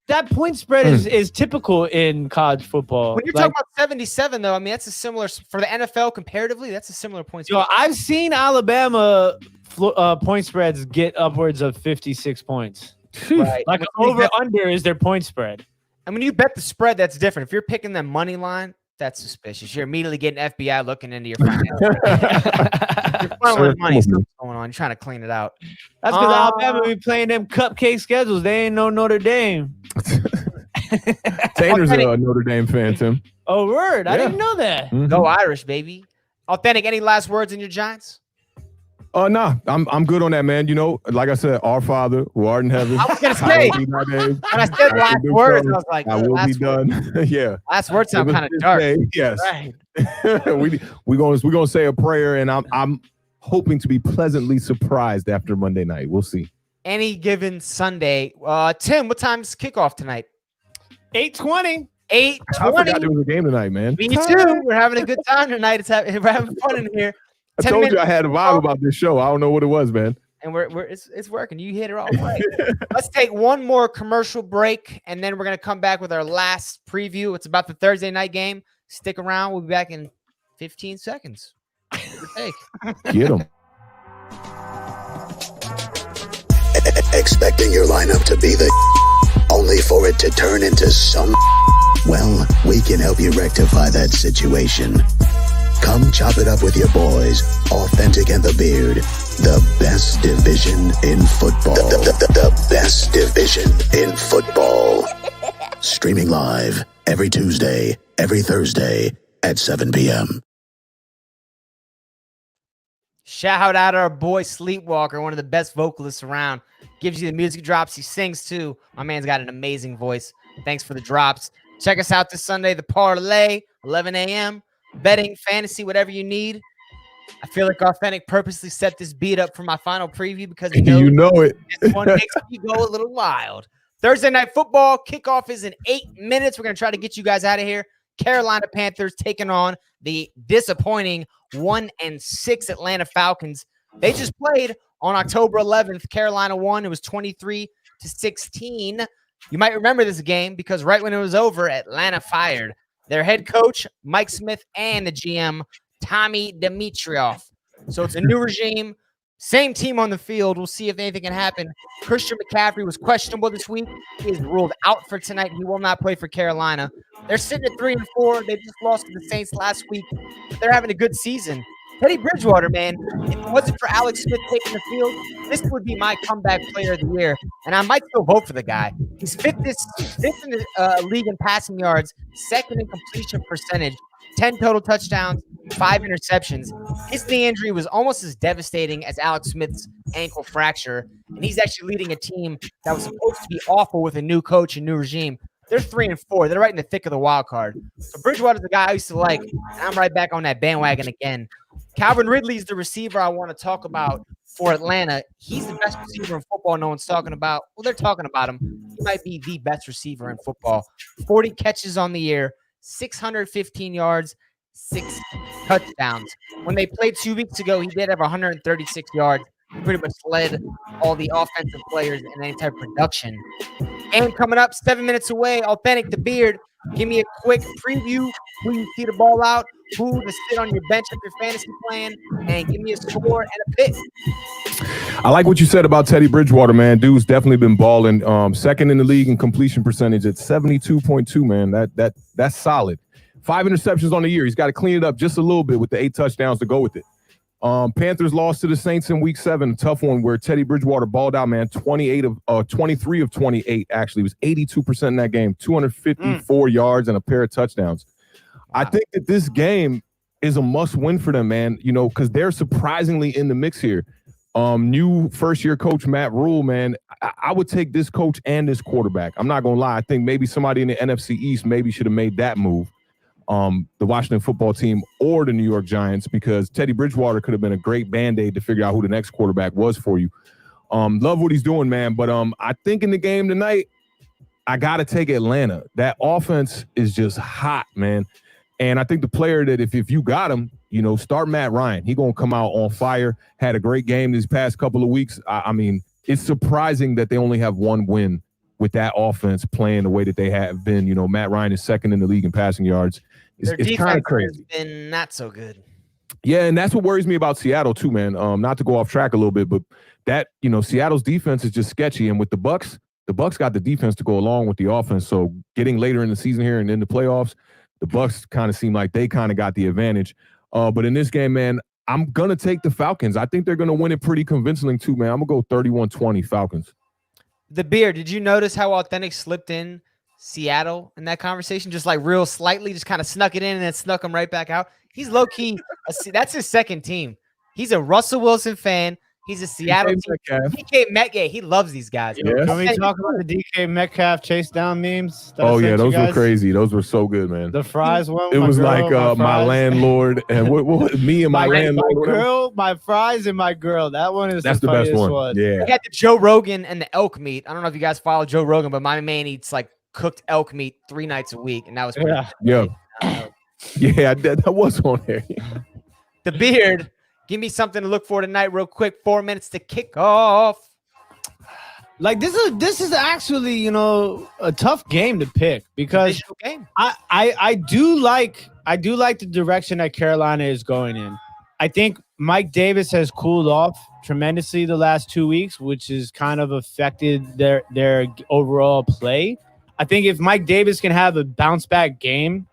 that point spread is typical in college football. When you're talking about 77, though, I mean that's a similar for the NFL comparatively. That's a similar point spread. I've seen Alabama point spreads get upwards of 56 points. Right. Like over under is their point spread. And when you bet the spread, that's different. If you're picking them money line, that's suspicious. You're immediately getting FBI looking into your finances. You're funneling money. Something's going on. You're trying to clean it out. That's because Alabama be playing them cupcake schedules. They ain't no Notre Dame. Tanner's a Notre Dame fan, Tim. Oh, word. I didn't know that. Mm-hmm. Go Irish, baby. Authentic, any last words in your Giants? Nah, I'm good on that, man. Like I said, our Father who art in heaven. I was gonna say when I said last words, I was like, I will be done. Yeah. Last words sound kind of dark. Yes. Right. we're gonna say a prayer, and I'm hoping to be pleasantly surprised after Monday night. We'll see. Any given Sunday. Tim, what time's kickoff tonight? 8:20. 8:20. I forgot there was a game tonight, man. Me too. We're having a good time tonight. We're having fun in here. I told you I had a vibe about this show. I don't know what it was, man. And it's working. You hit it all right. Let's take one more commercial break, and then we're gonna come back with our last preview. It's about the Thursday night game. Stick around. We'll be back in 15 seconds. Give or take. Get them. Expecting your lineup to be the only for it to turn into some. Well, we can help you rectify that situation. Come chop it up with your boys, Awthentik and the Beard. The best division in football. The best division in football. Streaming live every Tuesday, every Thursday at 7 p.m. Shout out our boy Sleepwalker, one of the best vocalists around. Gives you the music drops. He sings too. My man's got an amazing voice. Thanks for the drops. Check us out this Sunday, the Parlay, 11 a.m. Betting, fantasy, whatever you need. I feel like Awthentik purposely set this beat up for my final preview because he knows you know it. this one makes you go a little wild. Thursday Night Football kickoff is in 8 minutes. We're going to try to get you guys out of here. Carolina Panthers taking on the disappointing 1-6 Atlanta Falcons. They just played on October 11th. Carolina won. It was 23-16. You might remember this game because right when it was over, Atlanta fired their head coach, Mike Smith, and the GM, Tommy Dimitroff. So it's a new regime, same team on the field. We'll see if anything can happen. Christian McCaffrey was questionable this week. He is ruled out for tonight. He will not play for Carolina. They're sitting at 3-4. They just lost to the Saints last week. But they're having a good season. Teddy Bridgewater, man, if it wasn't for Alex Smith taking the field, this would be my comeback player of the year. And I might still vote for the guy. He's fifth in the league in passing yards, second in completion percentage, 10 total touchdowns, 5 interceptions. His knee injury was almost as devastating as Alex Smith's ankle fracture. And he's actually leading a team that was supposed to be awful with a new coach and new regime. They're 3-4. They're right in the thick of the wild card. So Bridgewater's the guy I used to like, and I'm right back on that bandwagon again. Calvin Ridley's the receiver I want to talk about for Atlanta. He's the best receiver in football no one's talking about. Well, they're talking about him. He might be the best receiver in football. 40 catches on the year, 615 yards, 6 touchdowns. When they played 2 weeks ago, he did have 136 yards. He pretty much led all the offensive players in any type of production. And coming up 7 minutes away, Awthentik the Beard. Give me a quick preview. Who you see the ball out, who to sit on your bench of your fantasy plan, and give me a score and a pick. I like what you said about Teddy Bridgewater, man. Dude's definitely been balling. Second in the league in completion percentage at 72.2, man. That's solid. 5 interceptions on the year. He's got to clean it up just a little bit with the 8 touchdowns to go with it. Panthers lost to the Saints in week 7, a tough one where Teddy Bridgewater balled out, man. 23 of 28, actually. It was 82% in that game, 254 yards and a pair of touchdowns. Wow. I think that this game is a must-win for them, man, you know, because they're surprisingly in the mix here. New first-year coach Matt Rule, man, I would take this coach and this quarterback. I'm not going to lie. I think maybe somebody in the NFC East maybe should have made that move. The Washington football team or the New York Giants, because Teddy Bridgewater could have been a great Band-Aid to figure out who the next quarterback was for you. Love what he's doing, man. But I think in the game tonight, I got to take Atlanta. That offense is just hot, man. And I think the player that if you got him, you know, start Matt Ryan. He's going to come out on fire. Had a great game these past couple of weeks. I mean, it's surprising that they only have one win with that offense playing the way that they have been. You know, Matt Ryan is second in the league in passing yards. It's kind of crazy. Has been not so good. Yeah, and that's what worries me about Seattle too, man. Not to go off track a little bit, but that, you know, Seattle's defense is just sketchy. And with the Bucs got the defense to go along with the offense. So getting later in the season here and in the playoffs, the Bucs kind of seem like they kind of got the advantage. But in this game, man, I'm going to take the Falcons. I think they're going to win it pretty convincingly too, man. I'm going to go 31-20 Falcons. The Beard, did you notice how Awthentik slipped in Seattle in that conversation? Just like real slightly, just kind of snuck it in and then snuck him right back out. He's low-key. That's his second team. He's a Russell Wilson fan. He's a Seattle team. DK Metcalf. He loves these guys. Yes. Can we talk about the DK Metcalf chase down memes? Oh, yeah. Those were crazy. Those were so good, man. The fries one. It was like my landlord and what me and my landlord. My girl, my fries and my girl. That one is that's the best one. Yeah. We got the Joe Rogan and the elk meat. I don't know if you guys follow Joe Rogan, but my man eats like cooked elk meat 3 nights a week. And that was yeah. That was on there. The Beard. Give me something to look for tonight real quick. 4 minutes to kick off. Like this is actually, you know, a tough game to pick because I do like the direction that Carolina is going in. I think Mike Davis has cooled off tremendously the last 2 weeks, which has kind of affected their overall play. I think if Mike Davis can have a bounce back game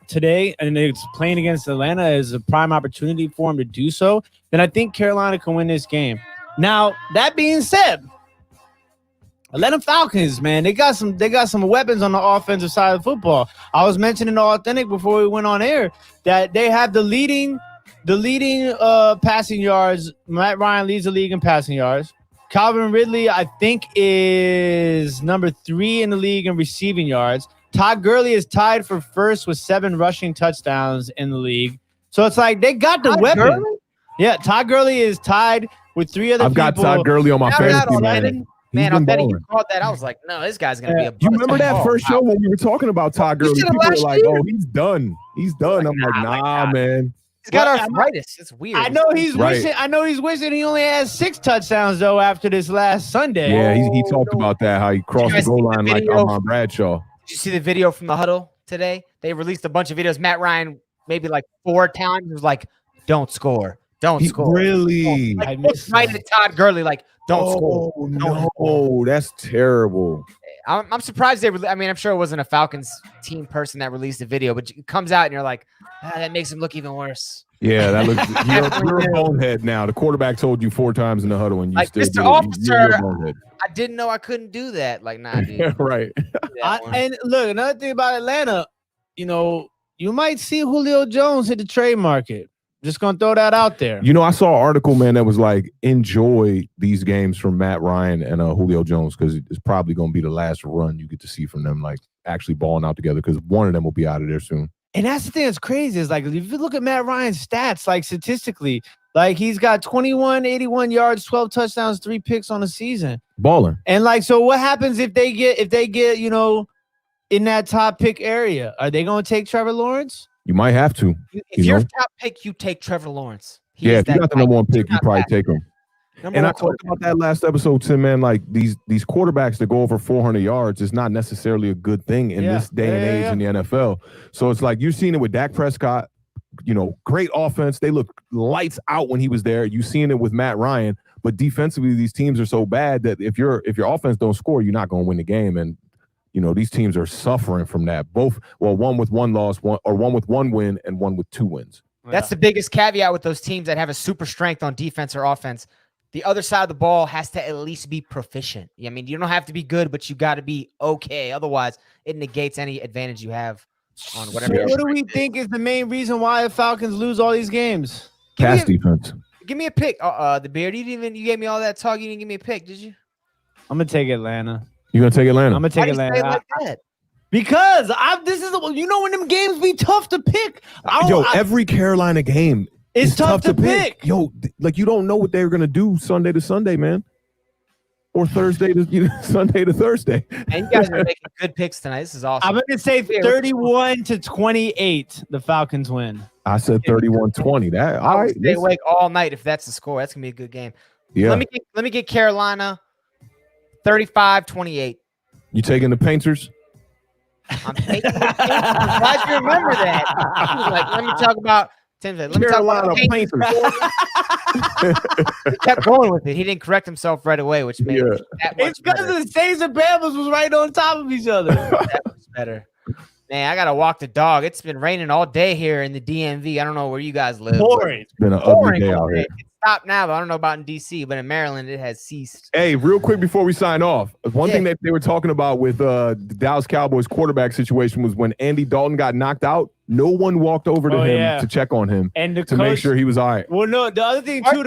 today, and it's playing against Atlanta as a prime opportunity for him to do so, then I think Carolina can win this game. Now, that being said, Atlanta Falcons, man, they got some weapons on the offensive side of football. I was mentioning Awthentik before we went on air that they have the leading passing yards. Matt Ryan leads the league in passing yards. Calvin Ridley, I think, is number 3 in the league in receiving yards. Todd Gurley is tied for first with 7 rushing touchdowns in the league. So it's like they got the weapon. Gurley? Yeah, Todd Gurley is tied with 3 other people. I've got Todd Gurley on my fantasy, man. Man, I'm betting you called that. I was like, no, this guy's going to be a You remember that first show when we were talking about Todd Gurley? People were like, oh, he's done. He's done. I'm like, nah, man. He's got arthritis. It's weird. I know he's wishing. I know he's wishing he only has 6 touchdowns though after this last Sunday. Yeah, he talked about that, how he crossed the goal line like Armand Bradshaw. Did you see the video from the huddle today? They released a bunch of videos. Matt Ryan maybe like 4 times was like, "Don't score, don't score." Really? Like, right to Todd Gurley, like, "Don't score." No, that's terrible. I'm surprised I mean, I'm sure it wasn't a Falcons team person that released the video, but it comes out and you're like, that makes him look even worse. Yeah, that looks. You're a bonehead now. The quarterback told you 4 times in the huddle, and you like, still Mr. did Officer, it. I didn't know I couldn't do that. Like, nah, dude. Yeah, right. And look, another thing about Atlanta, you might see Julio Jones hit the trade market. Just gonna throw that out there. I saw an article, man, that was like, enjoy these games from Matt Ryan and Julio Jones, because it's probably gonna be the last run you get to see from them, like actually balling out together, because one of them will be out of there soon. And that's the thing that's crazy is like, if you look at Matt Ryan's stats, like statistically, like he's got 21, 81 yards, 12 touchdowns, 3 picks on the season. Balling. And like, so what happens if they get, in that top pick area? Are they going to take Trevor Lawrence? You might have to. If you're top pick, you take Trevor Lawrence. If you got the number 1 pick, you probably take him. And I talked about that last episode, Tim, man. Like these quarterbacks that go over 400 yards is not necessarily a good thing in this day and age in the NFL. So it's like you've seen it with Dak Prescott, great offense. They look lights out when he was there. You've seen it with Matt Ryan, but defensively, these teams are so bad that if your offense don't score, you're not going to win the game. And these teams are suffering from that. One with 1 loss, one with 1 win, and one with 2 wins. That's the biggest caveat with those teams that have a super strength on defense or offense. The other side of the ball has to at least be proficient. I mean, you don't have to be good, but you got to be okay. Otherwise, it negates any advantage you have on whatever. So what do we think is the main reason why the Falcons lose all these games? Pass defense. Give me a pick. The Beard. You gave me all that talk. You didn't give me a pick, did you? I'm gonna take Atlanta. You gonna take Atlanta? I'm gonna take Atlanta. Like that? Because when them games be tough to pick. Every Carolina game. It's tough to pick. Yo, like you don't know what they're gonna do Sunday to Sunday, man, or Thursday to Sunday to Thursday. And you guys are making good picks tonight. This is awesome. I'm gonna say 31-28. The Falcons win. I said 31-20. That all right? Stay awake all night if that's the score. That's gonna be a good game. Yeah. Let me get Carolina 35-28. You taking the Painters? I'm taking the Painters. I'm glad you remember that. Like, let me talk about. Let me talk about the Painters. He kept going with it. He didn't correct himself right away, which made it that much It's because the Saints and Bama's was right on top of each other. That was better. Man, I gotta walk the dog. It's been raining all day here in the DMV. I don't know where you guys live. It's been an ugly day out here. It stopped now, but I don't know about in DC. But in Maryland, it has ceased. Hey, real quick before we sign off, one thing that they were talking about with the Dallas Cowboys quarterback situation was when Andy Dalton got knocked out. No one walked over to him to check on him and to make sure he was all right. Well, no, the other thing too,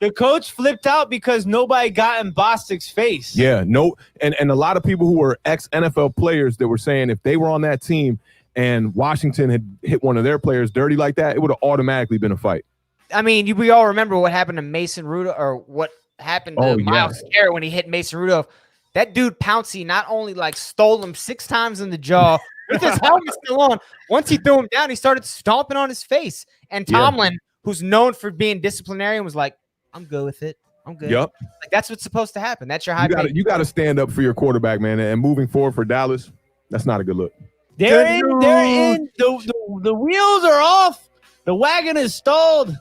the coach flipped out because nobody got in Bostic's face. Yeah, no, and a lot of people who were ex-NFL players that were saying if they were on that team and Washington had hit one of their players dirty like that, it would have automatically been a fight. I mean, we all remember what happened to Mason Rudolph, or what happened to Myles Garrett when he hit Mason Rudolph. That dude Pouncey not only like stole him 6 times in the jaw with his helmet still on. Once he threw him down, he started stomping on his face. And Tomlin, who's known for being disciplinarian, was like, "I'm good with it. I'm good." Yep. Like that's what's supposed to happen. That's your high. You got to stand up for your quarterback, man. And moving forward for Dallas, that's not a good look. They're in. The wheels are off. The wagon is stalled.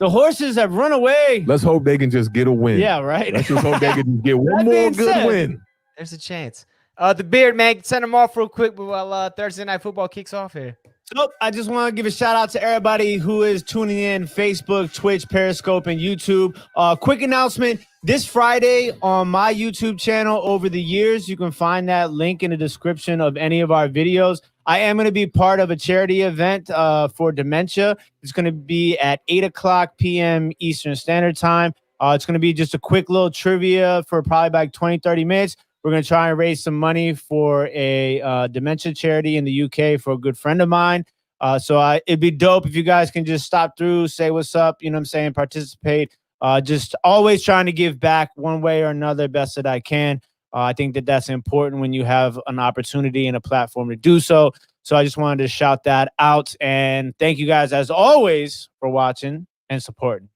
The horses have run away. Let's hope they can just get a win. Yeah, right. Let's just hope they can just get one That more being good said, win. There's a chance. The Beard, man, send them off real quick while Thursday Night Football kicks off here. So I just want to give a shout out to everybody who is tuning in, Facebook, Twitch, Periscope, and YouTube. Quick announcement. This Friday on my YouTube channel, Over the Years, you can find that link in the description of any of our videos. I am going to be part of a charity event for dementia. It's going to be at 8:00 p.m. Eastern Standard Time. It's going to be just a quick little trivia for probably about 20, 30 minutes. We're going to try and raise some money for a dementia charity in the UK for a good friend of mine. It'd be dope if you guys can just stop through, say what's up, you know what I'm saying, participate. Just always trying to give back one way or another, best that I can. I think that that's important when you have an opportunity and a platform to do so. So I just wanted to shout that out. And thank you guys, as always, for watching and supporting.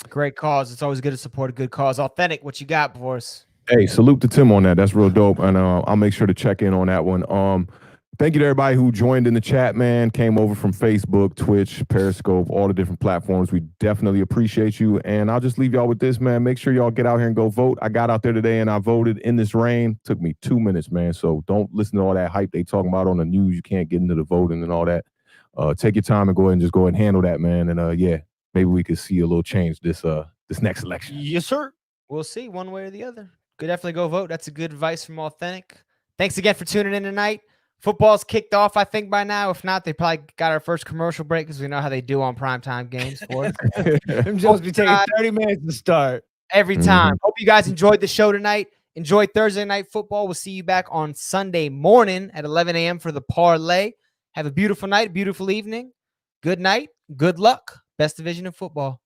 Great cause. It's always good to support a good cause. Authentic, what you got for us? Hey, salute to Tim on that. That's real dope. And I'll make sure to check in on that one. Thank you to everybody who joined in the chat, man. Came over from Facebook, Twitch, Periscope, all the different platforms. We definitely appreciate you. And I'll just leave y'all with this, man. Make sure y'all get out here and go vote. I got out there today and I voted in this rain. Took me 2 minutes, man. So don't listen to all that hype they talking about on the news. You can't get into the voting and all that. Take your time and go ahead and just go ahead and handle that, man. And yeah, maybe we could see a little change this next election. Yes, sir. We'll see one way or the other. Could definitely go vote. That's a good advice from Awthentik. Thanks again for tuning in tonight. Football's kicked off, I think, by now. If not, they probably got our first commercial break because we know how they do on primetime games for us. Them just be taking 30 minutes to start. Every time. Hope you guys enjoyed the show tonight. Enjoy Thursday Night Football. We'll see you back on Sunday morning at 11 a.m. for the parlay. Have a beautiful night, beautiful evening. Good night. Good luck. Best division of football.